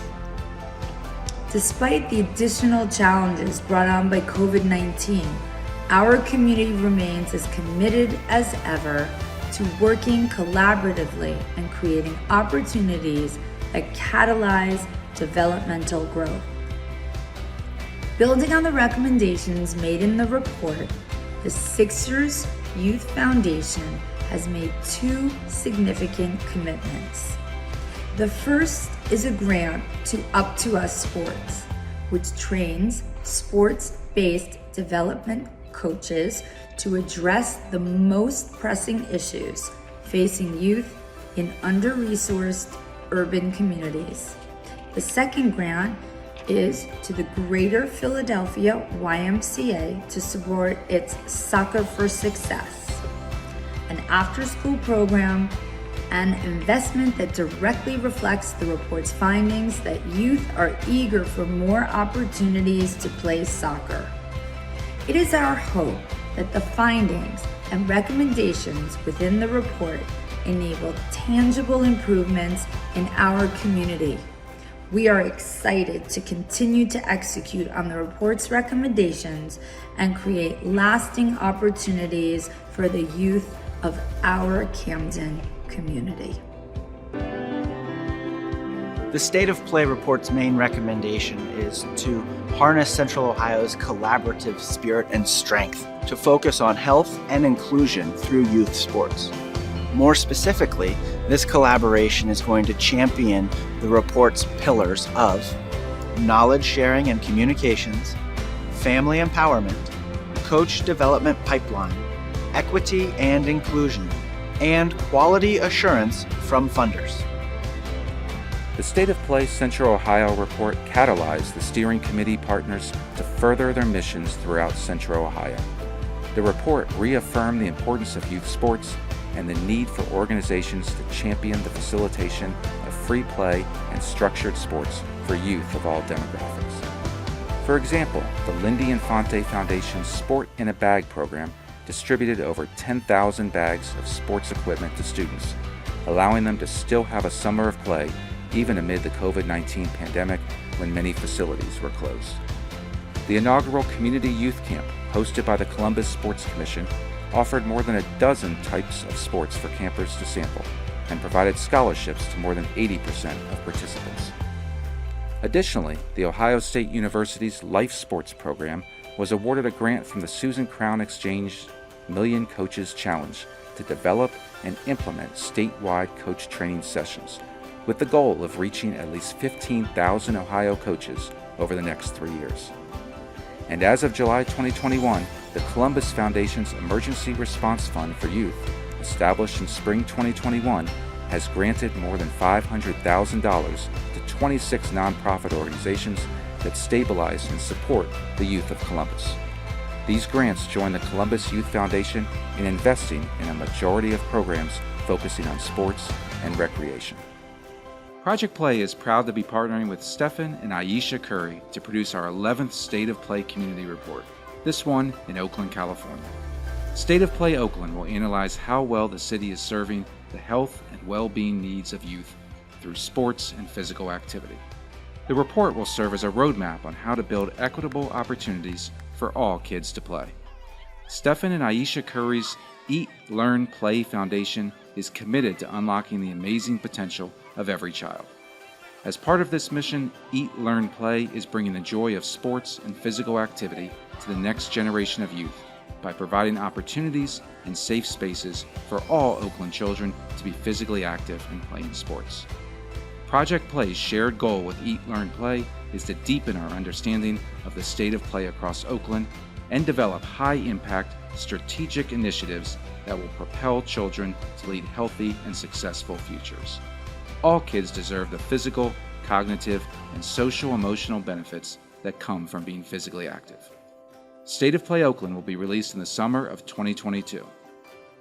Despite the additional challenges brought on by COVID-19, our community remains as committed as ever to working collaboratively and creating opportunities that catalyze developmental growth. Building on the recommendations made in the report, the Sixers Youth Foundation has made two significant commitments. The first is a grant to Up to Us Sports, which trains sports-based development coaches to address the most pressing issues facing youth in under-resourced urban communities. The second grant is to the Greater Philadelphia YMCA to support its Soccer for Success, an after-school program and investment that directly reflects the report's findings that youth are eager for more opportunities to play soccer. It is our hope that the findings and recommendations within the report enable tangible improvements in our community. We are excited to continue to execute on the report's recommendations and create lasting opportunities for the youth of our Camden community. The State of Play report's main recommendation is to harness Central Ohio's collaborative spirit and strength to focus on health and inclusion through youth sports. More specifically, this collaboration is going to champion the report's pillars of knowledge sharing and communications, family empowerment, coach development pipeline, equity and inclusion, and quality assurance from funders. The State of Play Central Ohio report catalyzed the steering committee partners to further their missions throughout Central Ohio. The report reaffirmed the importance of youth sports and the need for organizations to champion the facilitation of free play and structured sports for youth of all demographics. For example, the Lindy Infante Foundation's Sport in a Bag program distributed over 10,000 bags of sports equipment to students, allowing them to still have a summer of play even amid the COVID-19 pandemic when many facilities were closed. The inaugural Community Youth Camp, hosted by the Columbus Sports Commission, offered more than a dozen types of sports for campers to sample and provided scholarships to more than 80% of participants. Additionally, the Ohio State University's Life Sports program was awarded a grant from the Susan Crown Exchange Million Coaches Challenge to develop and implement statewide coach training sessions, with the goal of reaching at least 15,000 Ohio coaches over the next 3 years. And as of July 2021, the Columbus Foundation's Emergency Response Fund for Youth, established in spring 2021, has granted more than $500,000 to 26 nonprofit organizations that stabilize and support the youth of Columbus. These grants join the Columbus Youth Foundation in investing in a majority of programs focusing on sports and recreation. Project Play is proud to be partnering with Stefan and Aisha Curry to produce our 11th State of Play Community Report, this one in Oakland, California. State of Play Oakland will analyze how well the city is serving the health and well-being needs of youth through sports and physical activity. The report will serve as a roadmap on how to build equitable opportunities for all kids to play. Stefan and Aisha Curry's Eat, Learn, Play Foundation is committed to unlocking the amazing potential of every child. As part of this mission, Eat, Learn, Play is bringing the joy of sports and physical activity to the next generation of youth by providing opportunities and safe spaces for all Oakland children to be physically active and playing sports. Project Play's shared goal with Eat, Learn, Play is to deepen our understanding of the state of play across Oakland and develop high-impact, strategic initiatives that will propel children to lead healthy and successful futures. All kids deserve the physical, cognitive, and social-emotional benefits that come from being physically active. State of Play Oakland will be released in the summer of 2022.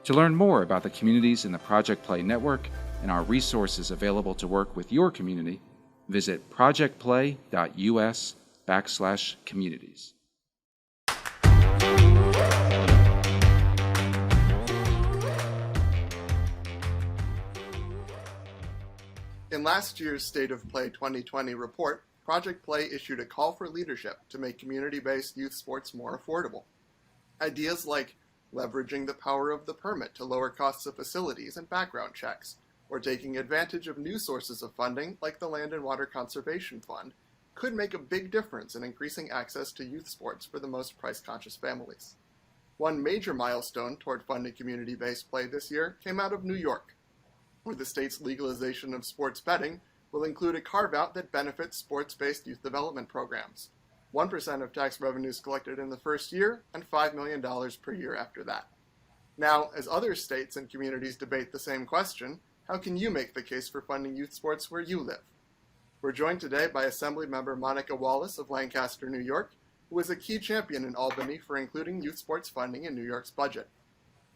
To learn more about the communities in the Project Play network and our resources available to work with your community, visit projectplay.us/communities. In last year's State of Play 2020 report, Project Play issued a call for leadership to make community-based youth sports more affordable. Ideas like leveraging the power of the permit to lower costs of facilities and background checks, or taking advantage of new sources of funding like the Land and Water Conservation Fund, could make a big difference in increasing access to youth sports for the most price-conscious families. One major milestone toward funding community-based play this year came out of New York, where the state's legalization of sports betting will include a carve-out that benefits sports-based youth development programs. 1% of tax revenues collected in the first year and $5 million per year after that. Now, as other states and communities debate the same question, how can you make the case for funding youth sports where you live? We're joined today by Assemblymember Monica Wallace of Lancaster, New York, who is a key champion in Albany for including youth sports funding in New York's budget.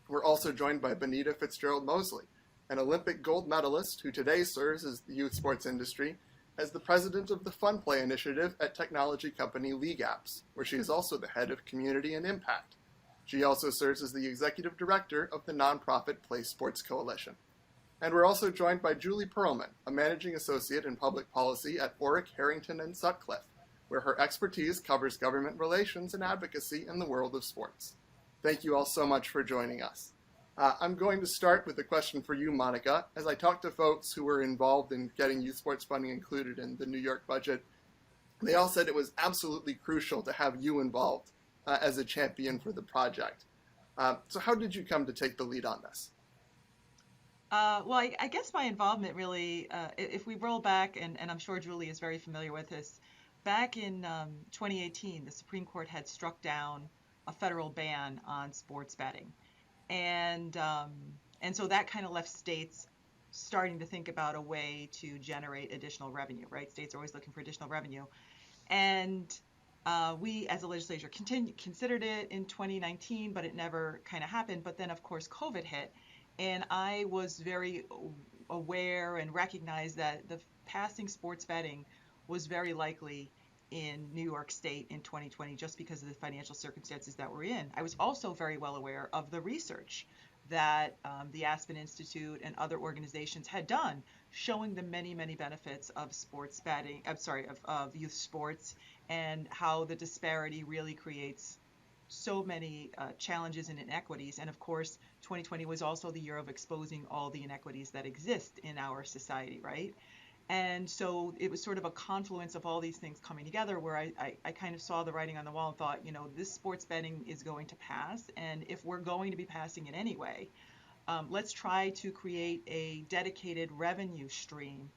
We're also joined by Benita Fitzgerald Mosley, an Olympic gold medalist who today serves as the youth sports industry as the president of the Fun Play initiative at technology company League Apps, where she is also the head of community and impact. She also serves as the executive director of the nonprofit Play Sports Coalition. And we're also joined by Julie Perlman, a managing associate in public policy at Orrick, Harrington, and Sutcliffe, where her expertise covers government relations and advocacy in the world of sports. Thank you all so much for joining us. I'm going to start with a question for you, Monica. As I talked to folks who were involved in getting youth sports funding included in the New York budget, they all said it was absolutely crucial to have you involved as a champion for the project. So how did you come to take the lead on this? Well, I guess my involvement really, if we roll back, and I'm sure Julie is very familiar with this, back in 2018, the Supreme Court had struck down a federal ban on sports betting, and so that kind of left states starting to think about a way to generate additional revenue. Right, states are always looking for additional revenue, and we as a legislature considered it in 2019, but it never kind of happened. But then, of course, COVID hit, and I was very aware and recognized that the passing sports betting was very likely in New York State in 2020 just because of the financial circumstances that we're in. I was also very well aware of the research that the Aspen Institute and other organizations had done, showing the many, many benefits of sports betting, of youth sports, and how the disparity really creates so many challenges and inequities. And of course, 2020 was also the year of exposing all the inequities that exist in our society, right? And so it was sort of a confluence of all these things coming together where I kind of saw the writing on the wall and thought, this sports betting is going to pass. And if we're going to be passing it anyway, let's try to create a dedicated revenue stream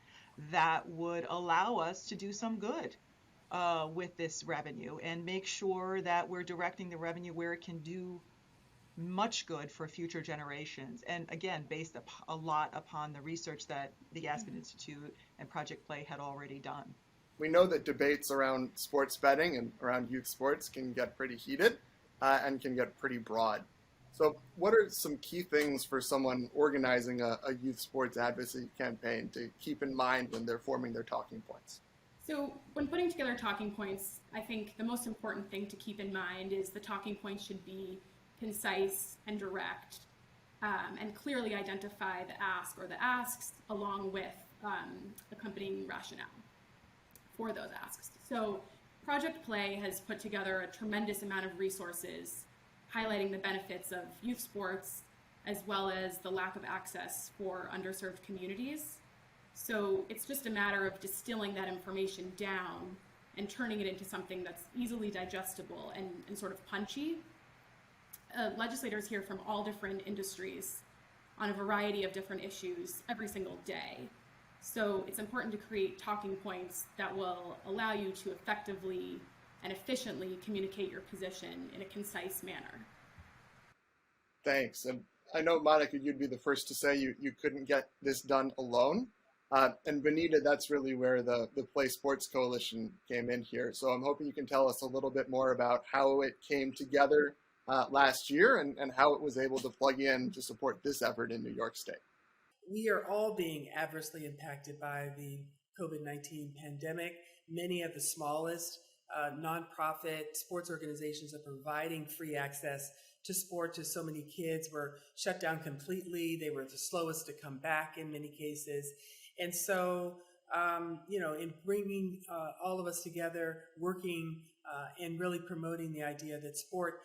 that would allow us to do some good with this revenue and make sure that we're directing the revenue where it can do much good for future generations. And again, based a lot upon the research that the Aspen Institute and Project Play had already done. We know that debates around sports betting and around youth sports can get pretty heated and can get pretty broad. So what are some key things for someone organizing a youth sports advocacy campaign to keep in mind when they're forming their talking points? So when putting together talking points, I think the most important thing to keep in mind is the talking points should be concise and direct, and clearly identify the ask or the asks along with accompanying rationale for those asks. So Project Play has put together a tremendous amount of resources highlighting the benefits of youth sports as well as the lack of access for underserved communities. So it's just a matter of distilling that information down and turning it into something that's easily digestible and sort of punchy. Legislators hear from all different industries on a variety of different issues every single day. So it's important to create talking points that will allow you to effectively and efficiently communicate your position in a concise manner. Thanks. And I know, Monica, you'd be the first to say you couldn't get this done alone. And Benita, that's really where the Play Sports Coalition came in here. So I'm hoping you can tell us a little bit more about how it came together last year and how it was able to plug in to support this effort in New York State. We are all being adversely impacted by the COVID-19 pandemic. Many of the smallest nonprofit sports organizations are providing free access to sport to so many kids. Were shut down completely. They were the slowest to come back in many cases. And so, in bringing all of us together, working and really promoting the idea that sport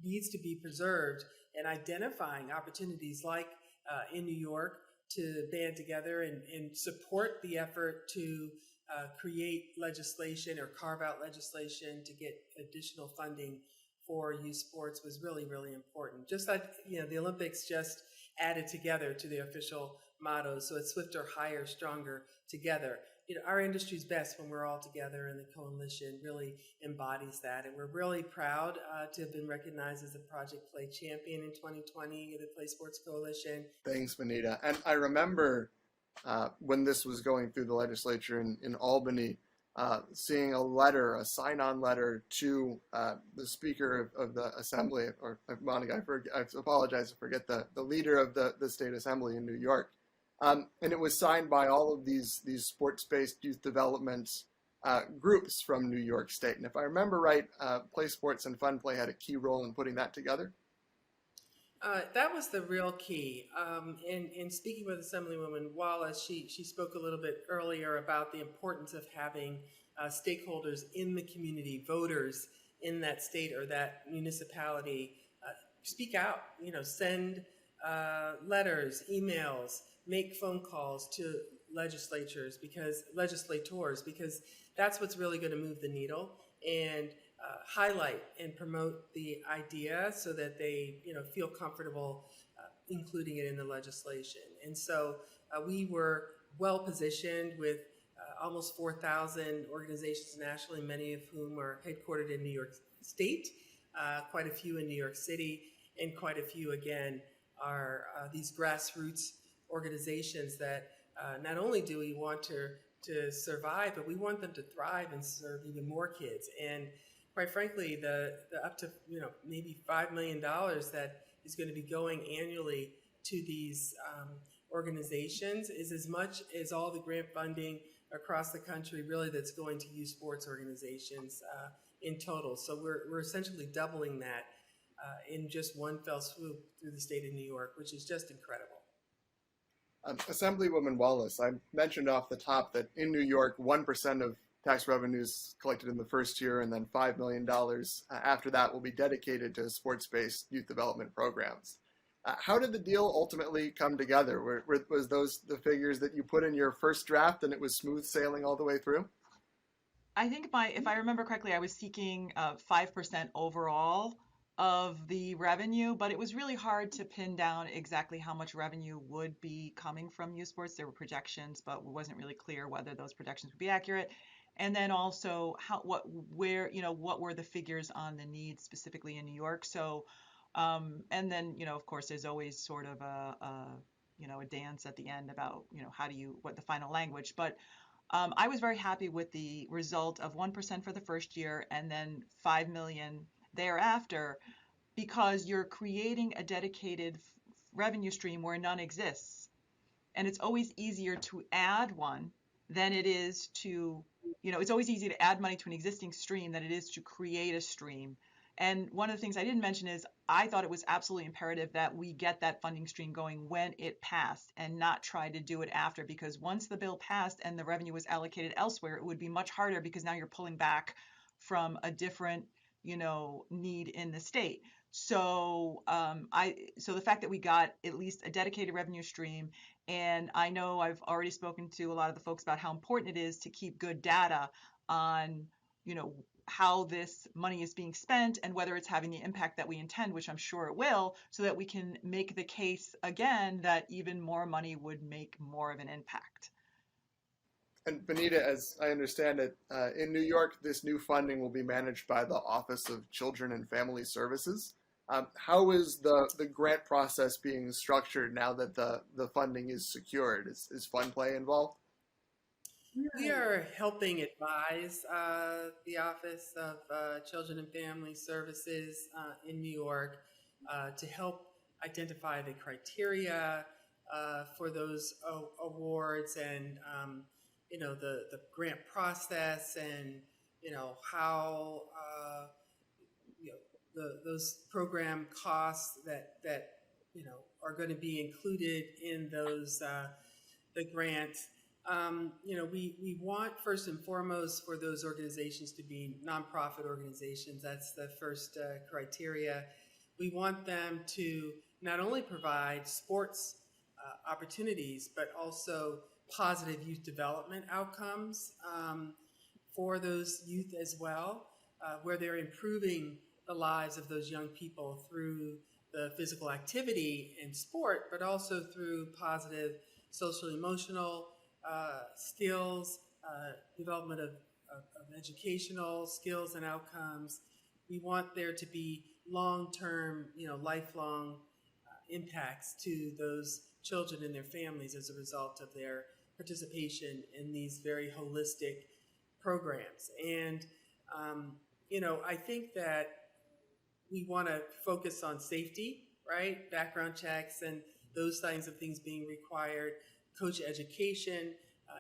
needs to be preserved and identifying opportunities like in New York to band together and support the effort to create legislation or carve out legislation to get additional funding for youth sports was really, really important. Just like, the Olympics just added together to the official motto. So it's swifter, higher, stronger together. Our industry's best when we're all together, and the coalition really embodies that. And we're really proud to have been recognized as a Project Play champion in 2020, the Play Sports Coalition. Thanks, Benita. And I remember when this was going through the legislature in Albany, seeing a sign-on letter to the Speaker of the Assembly, or Monica, I apologize, I forget the leader of the State Assembly in New York. And it was signed by all of these sports-based youth development groups from New York State. And if I remember right, Play Sports and Fun Play had a key role in putting that together. That was the real key. In speaking with Assemblywoman Wallace, she spoke a little bit earlier about the importance of having stakeholders in the community, voters in that state or that municipality, speak out, send letters, emails, make phone calls to legislators because that's what's really going to move the needle and highlight and promote the idea so that they feel comfortable including it in the legislation. And so we were well positioned with almost 4,000 organizations nationally, many of whom are headquartered in New York State. quite a few in New York City, and quite a few, again, are these grassroots organizations that not only do we want to survive, but we want them to thrive and serve even more kids. And quite frankly, the up to maybe $5 million that is going to be going annually to these organizations is as much as all the grant funding across the country really that's going to youth sports organizations in total. So we're essentially doubling that in just one fell swoop through the state of New York, which is just incredible. Assemblywoman Wallace, I mentioned off the top that in New York, 1% of tax revenues collected in the first year, and then $5 million after that will be dedicated to sports-based youth development programs. How did the deal ultimately come together? Was those the figures that you put in your first draft and it was smooth sailing all the way through? I think if I remember correctly, I was seeking 5% overall of the revenue, but it was really hard to pin down exactly how much revenue would be coming from youth sports. There were projections, but it wasn't really clear whether those projections would be accurate. And then also what were the figures on the needs specifically in New York. So, and then, of course, there's always sort of a dance at the end about, what the final language, but I was very happy with the result of 1% for the first year and then 5 million thereafter, because you're creating a dedicated revenue stream where none exists. And it's always easier to add one than it is to, it's always easier to add money to an existing stream than it is to create a stream. And one of the things I didn't mention is I thought it was absolutely imperative that we get that funding stream going when it passed and not try to do it after, because once the bill passed and the revenue was allocated elsewhere, it would be much harder because now you're pulling back from a different need in the state. So so the fact that we got at least a dedicated revenue stream, and I know I've already spoken to a lot of the folks about how important it is to keep good data on, how this money is being spent and whether it's having the impact that we intend, which I'm sure it will, so that we can make the case again that even more money would make more of an impact. And Benita, as I understand it, in New York, this new funding will be managed by the Office of Children and Family Services. How is the grant process being structured now that the funding is secured? Is Fund Play involved? We are helping advise the Office of Children and Family Services in New York to help identify the criteria for those awards and the grant process and how those program costs that are going to be included in those the grant. We want first and foremost for those organizations to be nonprofit organizations. That's the first criteria. We want them to not only provide sports opportunities, but also positive youth development outcomes for those youth as well, where they're improving the lives of those young people through the physical activity and sport, but also through positive social emotional skills, development of educational skills and outcomes. We want there to be long-term, lifelong impacts to those children and their families as a result of their participation in these very holistic programs. And, I think that we want to focus on safety, right? Background checks and those kinds of things being required, coach education,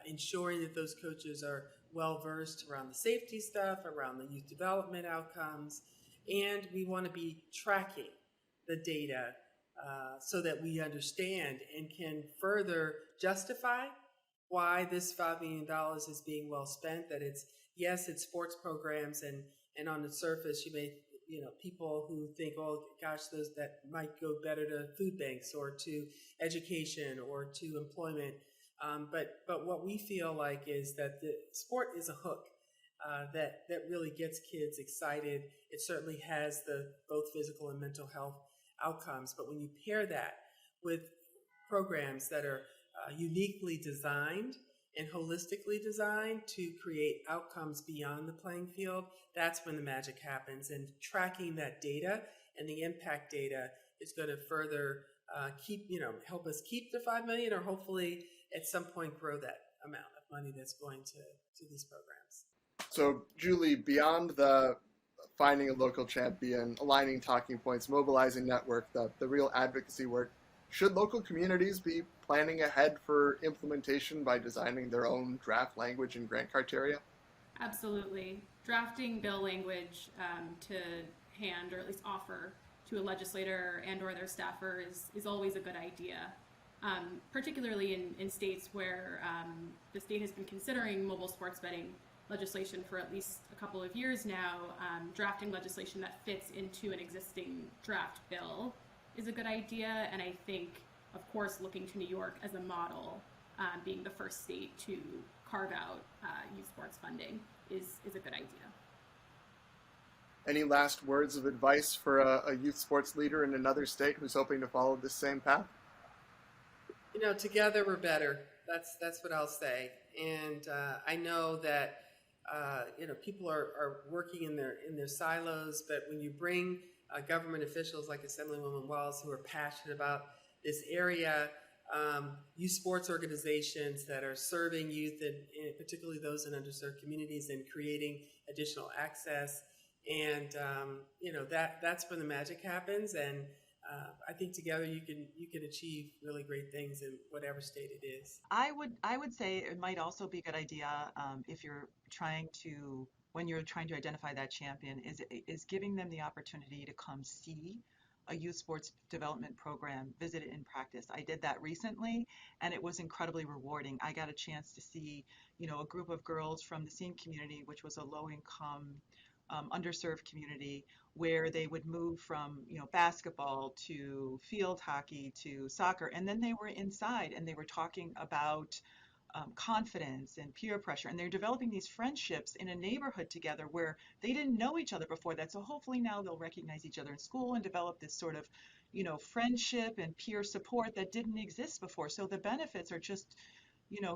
ensuring that those coaches are well-versed around the safety stuff, around the youth development outcomes, and we want to be tracking the data so that we understand and can further justify why this $5 million is being well spent, that it's sports programs and on the surface you may, people who think, oh gosh, those that might go better to food banks or to education or to employment. But what we feel like is that the sport is a hook that really gets kids excited. It certainly has the both physical and mental health outcomes. But when you pair that with programs that are uniquely designed and holistically designed to create outcomes beyond the playing field, that's when the magic happens. And tracking that data and the impact data is going to further help us keep the 5 million, or hopefully at some point grow that amount of money that's going to these programs. So, Julie, beyond the finding a local champion, aligning talking points, mobilizing network, the real advocacy work, should local communities be planning ahead for implementation by designing their own draft language and grant criteria? Absolutely. Drafting bill language to hand, or at least offer to a legislator and or their staffer is always a good idea. Particularly in states where the state has been considering mobile sports betting legislation for at least a couple of years now. Drafting legislation that fits into an existing draft bill is a good idea, and I think, of course, looking to New York as a model, being the first state to carve out youth sports funding is a good idea. Any last words of advice for a youth sports leader in another state who's hoping to follow this same path? Together we're better. That's what I'll say. And I know that people are working in their silos, but when you bring government officials like Assemblywoman Walls who are passionate about this area, youth sports organizations that are serving youth, and particularly those in underserved communities, and creating additional access, and that's when the magic happens. And I think together you can achieve really great things in whatever state it is. I would say it might also be a good idea if you're when you're trying to identify that champion, is giving them the opportunity to come see a youth sports development program, visit it in practice. I did that recently, and it was incredibly rewarding. I got a chance to see, a group of girls from the SEAM community, which was a low-income, underserved community, where they would move from basketball to field hockey to soccer, and then they were inside and they were talking about confidence and peer pressure, and they're developing these friendships in a neighborhood together where they didn't know each other before that. So hopefully now they'll recognize each other in school and develop this sort of friendship and peer support that didn't exist before. So the benefits are just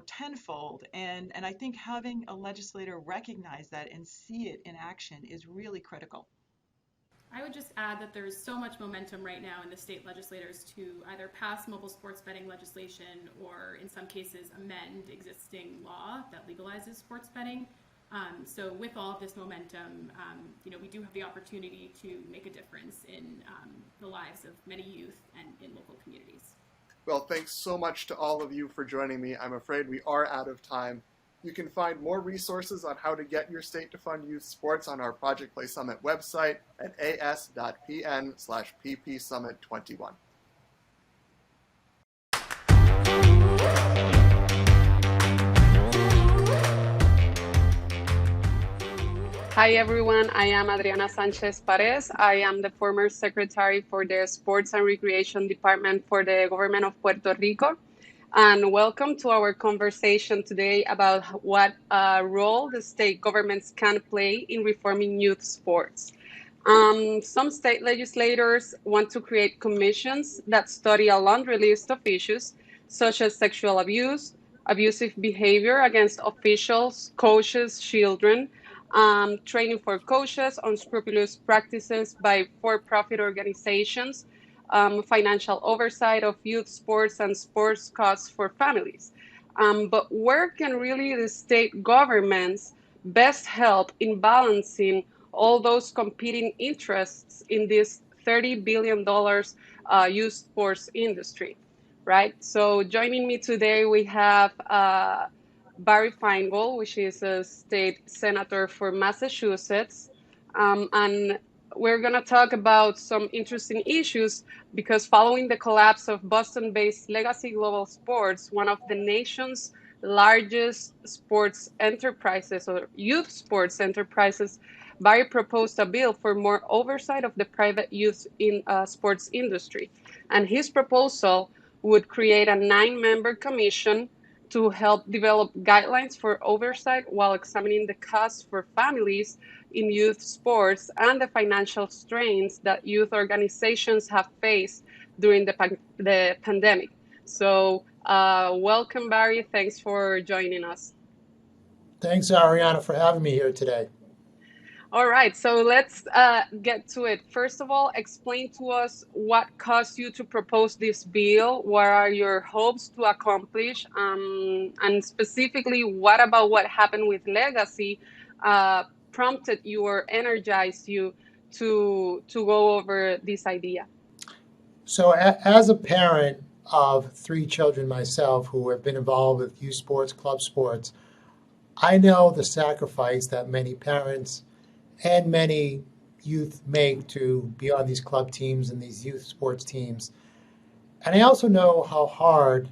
tenfold. And I think having a legislator recognize that and see it in action is really critical. I would just add that there's so much momentum right now in the state legislators to either pass mobile sports betting legislation or, in some cases, amend existing law that legalizes sports betting. So with all of this momentum, we do have the opportunity to make a difference in the lives of many youth and in local communities. Well, thanks so much to all of you for joining me. I'm afraid we are out of time. You can find more resources on how to get your state to fund youth sports on our Project Play Summit website at as.pn/ppsummit21. Hi everyone, I am Adriana Sanchez Pares. I am the former secretary for the Sports and Recreation Department for the Government of Puerto Rico. And welcome to our conversation today about what role the state governments can play in reforming youth sports. Some state legislators want to create commissions that study a laundry list of issues such as sexual abuse, abusive behavior against officials, coaches, children, training for coaches, unscrupulous practices by for-profit organizations, financial oversight of youth sports and sports costs for families. But where can really the state governments best help in balancing all those competing interests in this $30 billion youth sports industry, right? So joining me today, we have Barry Feingold, which is a state senator for Massachusetts. And we're going to talk about some interesting issues because following the collapse of Boston-based Legacy Global Sports, one of the nation's largest sports enterprises or youth sports enterprises, Barry proposed a bill for more oversight of the private youth in sports industry. And his proposal would create a 9-member commission to help develop guidelines for oversight while examining the costs for families in youth sports and the financial strains that youth organizations have faced during the pandemic. So Welcome, Barry. Thanks for joining us. Thanks, Ariana, for having me here today. All right, so let's get to it. First of all, explain to us what caused you to propose this bill. What are your hopes to accomplish? And specifically, what about what happened with Legacy prompted you or energized you to go over this idea? So as a parent of 3 children myself who have been involved with youth sports, club sports, I know the sacrifice that many parents and many youth make to be on these club teams and these youth sports teams. And I also know how hard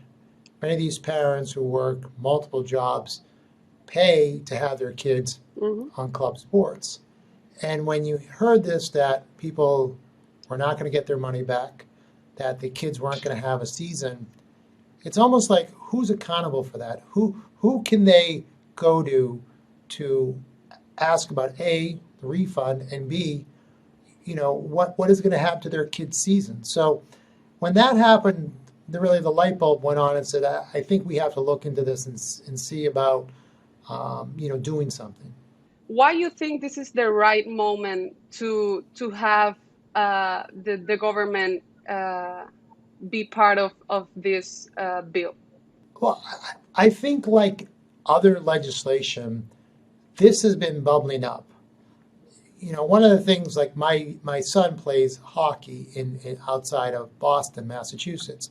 many of these parents who work multiple jobs pay to have their kids on club sports. And when you heard this, that people were not going to get their money back, that the kids weren't going to have a season, it's almost like, who's accountable for that? Who can they go to ask about A, the refund, and B, what is going to happen to their kids' season? So when that happened, the light bulb went on and said, I think we have to look into this and see about doing something. Why you think this is the right moment to have the government be part of this bill? Well, I think like other legislation, this has been bubbling up. One of the things, like my son plays hockey in outside of Boston, Massachusetts.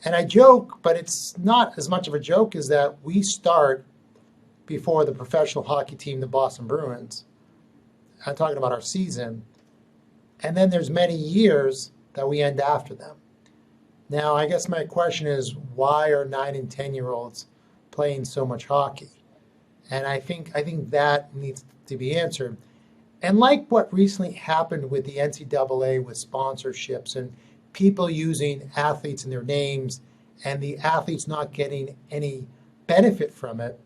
And I joke, but it's not as much of a joke as that we start before the professional hockey team, the Boston Bruins. I'm talking about our season. And then there's many years that we end after them. Now, I guess my question is, why are 9 and 10-year-olds playing so much hockey? And I think that needs to be answered. And like what recently happened with the NCAA with sponsorships and people using athletes in their names and the athletes not getting any benefit from it,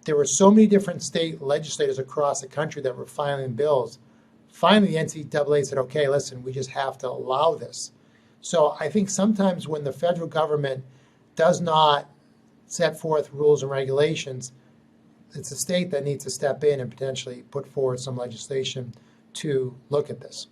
there were so many different state legislators across the country that were filing bills. Finally, the NCAA said, okay, listen, we just have to allow this. So I think sometimes when the federal government does not set forth rules and regulations, it's the state that needs to step in and potentially put forward some legislation to look at this.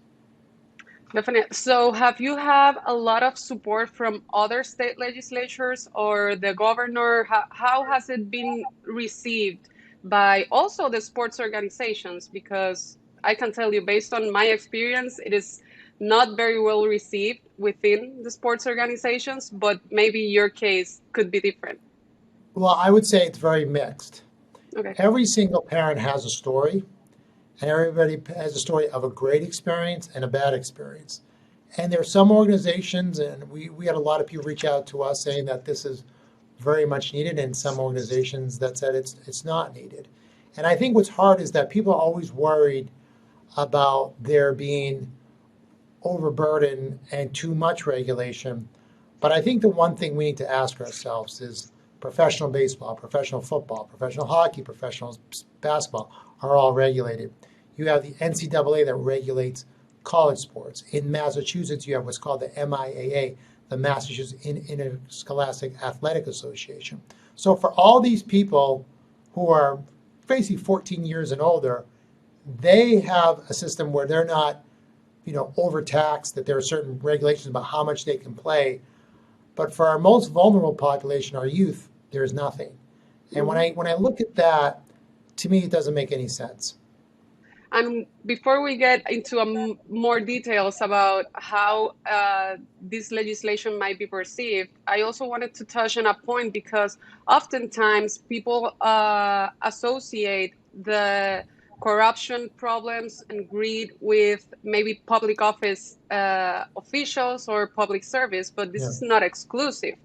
Definitely. So have you had a lot of support from other state legislatures or the governor? How has it been received by also the sports organizations? Because I can tell you, based on my experience, it is not very well received within the sports organizations, but maybe your case could be different. Well, I would say it's very mixed. Okay. Every single parent has a story, and everybody has a story of a great experience and a bad experience. And there are some organizations, and we had a lot of people reach out to us saying that this is very much needed, and some organizations that said it's not needed. And I think what's hard is that people are always worried about there being overburden and too much regulation. But I think the one thing we need to ask ourselves is professional baseball, professional football, professional hockey, professional basketball are all regulated. You have the NCAA that regulates college sports. In Massachusetts, you have what's called the MIAA, the Massachusetts Interscholastic Athletic Association. So for all these people who are basically 14 years and older, they have a system where they're not, overtaxed, that there are certain regulations about how much they can play. But for our most vulnerable population, our youth, there's nothing. And when I look at that, to me, it doesn't make any sense. And before we get into more details about how this legislation might be perceived, I also wanted to touch on a point because oftentimes people associate the corruption problems and greed with maybe public office officials or public service, but this is not exclusive.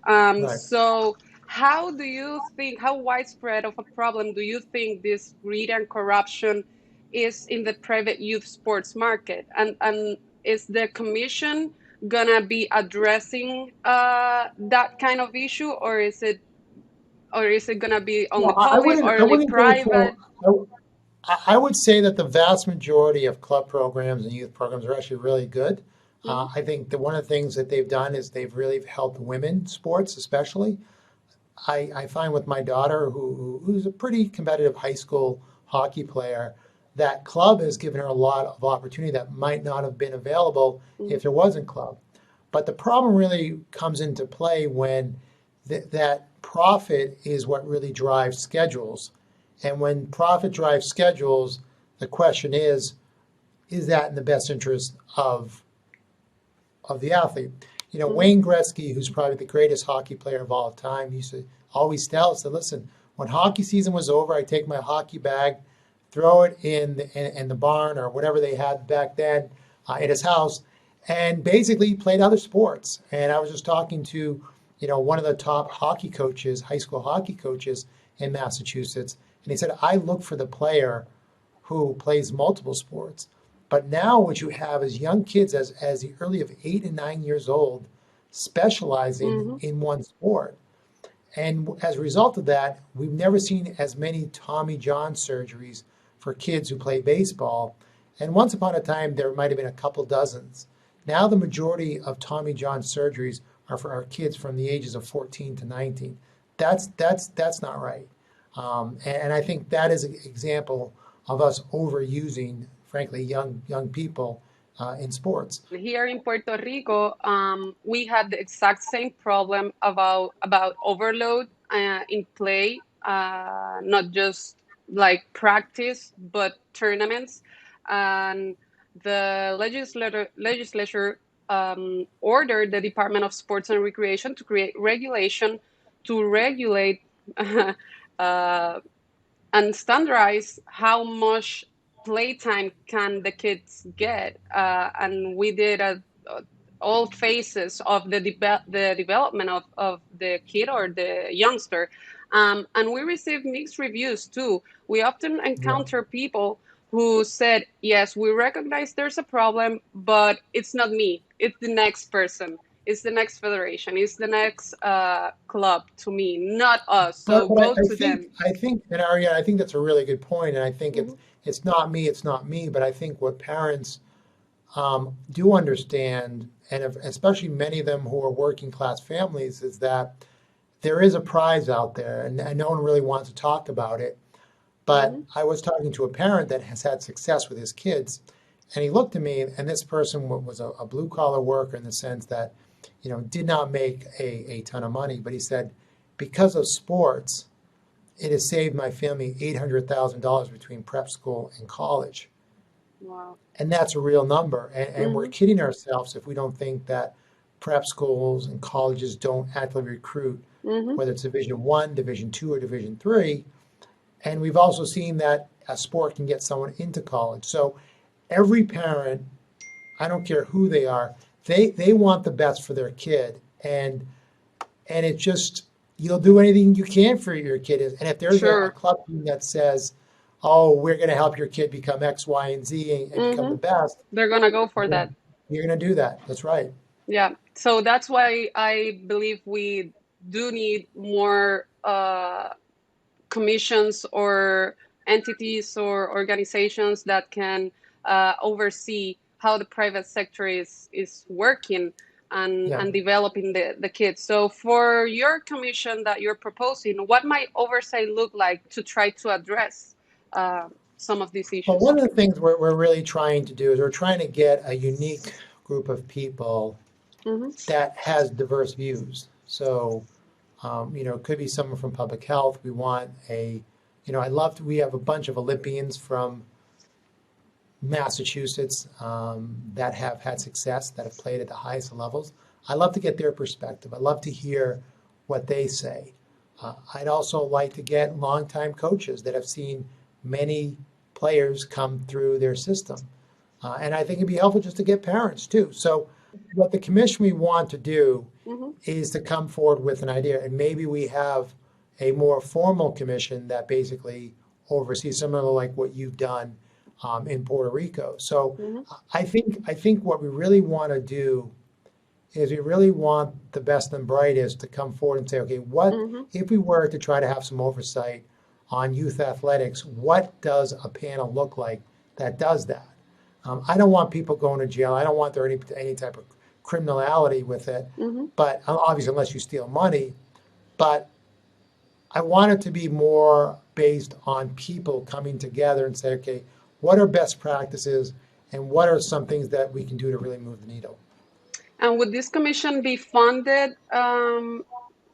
Right. So how widespread of a problem do you think this greed and corruption is in the private youth sports market? And is the commission gonna be addressing that kind of issue, or is it gonna be only public or only private? I would say that the vast majority of club programs and youth programs are actually really good, I think that one of the things that they've done is they've really helped women sports, especially. I find with my daughter, who's a pretty competitive high school hockey player, that club has given her a lot of opportunity that might not have been available if there wasn't club. But the problem really comes into play when that profit is what really drives schedules. And when profit drives schedules, the question is that in the best interest of the athlete? You know, Wayne Gretzky, who's probably the greatest hockey player of all time, used to always tell us that, listen, when hockey season was over, I take my hockey bag, throw it in the barn or whatever they had back then at his house, and basically played other sports. And I was just talking to, one of the top hockey coaches, high school hockey coaches in Massachusetts, and he said, I look for the player who plays multiple sports. But now what you have is young kids as the early of 8 and 9 years old specializing in one sport. And as a result of that, we've never seen as many Tommy John surgeries for kids who play baseball. And once upon a time, there might have been a couple dozens. Now the majority of Tommy John surgeries are for our kids from the ages of 14 to 19. That's not right. And I think that is an example of us overusing, frankly, young people in sports. Here in Puerto Rico, we had the exact same problem about overload in play, not just like practice, but tournaments. And the legislature ordered the Department of Sports and Recreation to create regulation to regulate and standardize how much playtime can the kids get, and we did all phases of the development of the kid or the youngster, and we received mixed reviews too. We often encounter people who said, yes, we recognize there's a problem, but it's not me, it's the next person, it's the next federation, it's the next club to me, not us. So go to them. I think, and Ariana, I think that's a really good point, and I think it's not me, but I think what parents do understand, and especially many of them who are working class families, is that there is a prize out there, and no one really wants to talk about it. But I was talking to a parent that has had success with his kids, and he looked at me, and this person was a blue collar worker in the sense that, did not make a ton of money, but he said, because of sports, it has saved my family $800,000 between prep school and college. Wow. And that's a real number. And we're kidding ourselves if we don't think that prep schools and colleges don't actively recruit, whether it's Division I, Division II, or Division III. And we've also seen that a sport can get someone into college. So every parent, I don't care who they are, they want the best for their kid. And it's just, you'll do anything you can for your kid. And if there's a club team that says, oh, we're going to help your kid become X, Y, and Z and become the best, they're going to go for that. You're going to do that. That's right. Yeah. So that's why I believe we do need more commissions or entities or organizations that can oversee how the private sector is working and developing the kids. So for your commission that you're proposing, what might oversight look like to try to address some of these issues? Well, one of the things we're really trying to do is we're trying to get a unique group of people that has diverse views. So, it could be someone from public health. We want we have a bunch of Olympians from Massachusetts that have had success, that have played at the highest levels. I'd love to get their perspective. I'd love to hear what they say. I'd also like to get longtime coaches that have seen many players come through their system. And I think it'd be helpful just to get parents too. So what the commission we want to do is to come forward with an idea. And maybe we have a more formal commission that basically oversees similar like what you've done in Puerto Rico. So I think what we really want to do is we really want the best and brightest to come forward and say, okay, what if we were to try to have some oversight on youth athletics, what does a panel look like that does that? I don't want people going to jail. I don't want there any type of criminality with it. But obviously, unless you steal money. But I want it to be more based on people coming together and say, okay, what are best practices and what are some things that we can do to really move the needle? And would this commission be funded,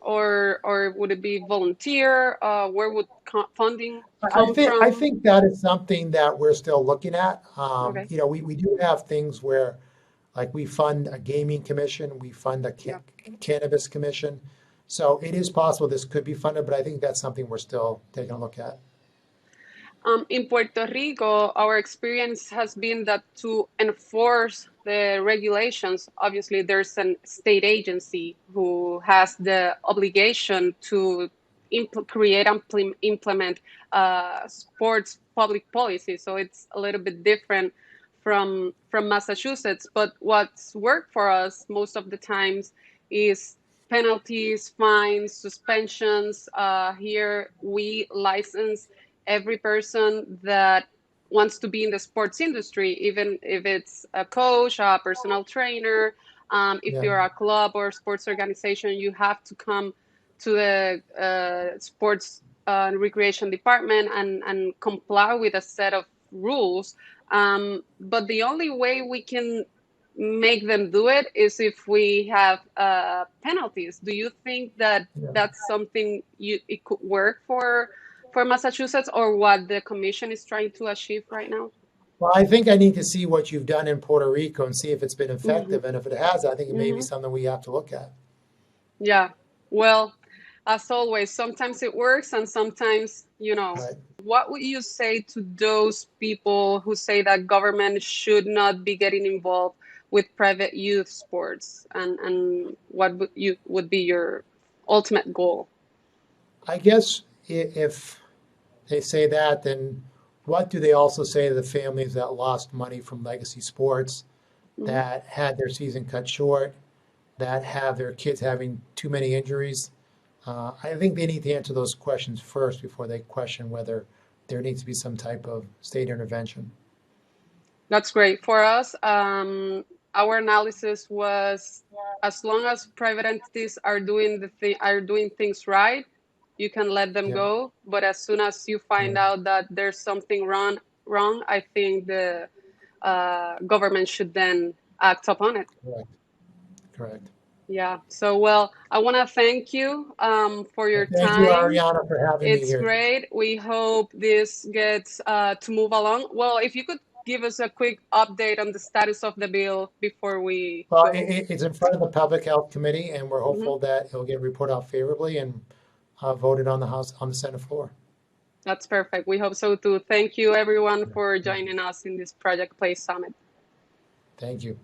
or would it be volunteer? Where would funding come from? I think that is something that we're still looking at. Okay. You know, we do have things where, like, we fund a gaming commission, we fund a cannabis commission. So it is possible this could be funded, but I think that's something we're still taking a look at. In Puerto Rico, our experience has been that to enforce the regulations, obviously there's a state agency who has the obligation to create and implement sports public policy. So it's a little bit different from Massachusetts. But what's worked for us most of the times is penalties, fines, suspensions. Here we license every person that wants to be in the sports industry, even if it's a coach, a personal trainer. If you're a club or sports organization, you have to come to the sports and recreation department and comply with a set of rules. But the only way we can make them do it is if we have penalties. Do you think that that's something it could work for Massachusetts, or what the commission is trying to achieve right now? Well, I think I need to see what you've done in Puerto Rico and see if it's been effective. And if it has, I think it may be something we have to look at. Yeah. Well, as always, sometimes it works and sometimes, What would you say to those people who say that government should not be getting involved with private youth sports, and what would be your ultimate goal? I guess if they say that, then what do they also say to the families that lost money from legacy sports, that had their season cut short, that have their kids having too many injuries? I think they need to answer those questions first before they question whether there needs to be some type of state intervention. That's great. For us, our analysis was, as long as private entities are doing things right, you can let them go. But as soon as you find out that there's something wrong, I think the government should then act upon it. Correct. Yeah. So, well, I want to thank you for your time. Thank you, Ariana, for having me here. It's great. We hope this gets to move along. Well, if you could give us a quick update on the status of the bill before we... Well, it's in front of the Public Health Committee, and we're hopeful that it'll get reported out favorably and voted on the Senate floor. That's perfect. We hope so too. Thank you, everyone, for joining us in this Project Play Summit. Thank you.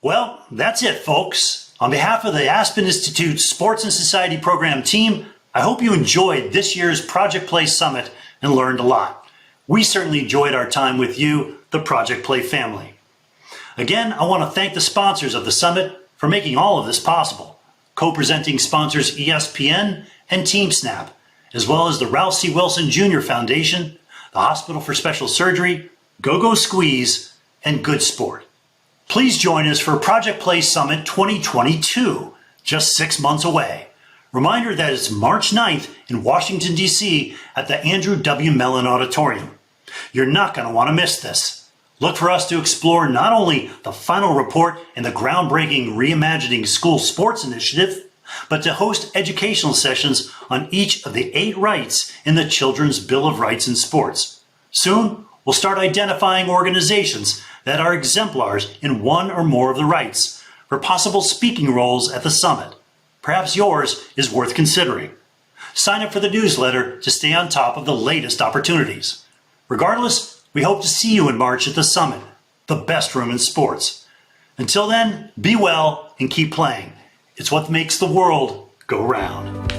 Well, that's it, folks. On behalf of the Aspen Institute Sports and Society Program team, I hope you enjoyed this year's Project Play Summit and learned a lot. We certainly enjoyed our time with you, the Project Play family. Again, I want to thank the sponsors of the summit for making all of this possible. Co-presenting sponsors ESPN and TeamSnap, as well as the Ralph C. Wilson Jr. Foundation, the Hospital for Special Surgery, Go-Go Squeeze, and Good Sport. Please join us for Project Play Summit 2022, just 6 months away. Reminder that it's March 9th in Washington, D.C. at the Andrew W. Mellon Auditorium. You're not going to want to miss this. Look for us to explore not only the final report in the groundbreaking Reimagining School Sports Initiative, but to host educational sessions on each of the 8 rights in the Children's Bill of Rights in Sports. Soon, we'll start identifying organizations that are exemplars in one or more of the rights, for possible speaking roles at the summit. Perhaps yours is worth considering. Sign up for the newsletter to stay on top of the latest opportunities. Regardless, we hope to see you in March at the summit, the best room in sports. Until then, be well and keep playing. It's what makes the world go round.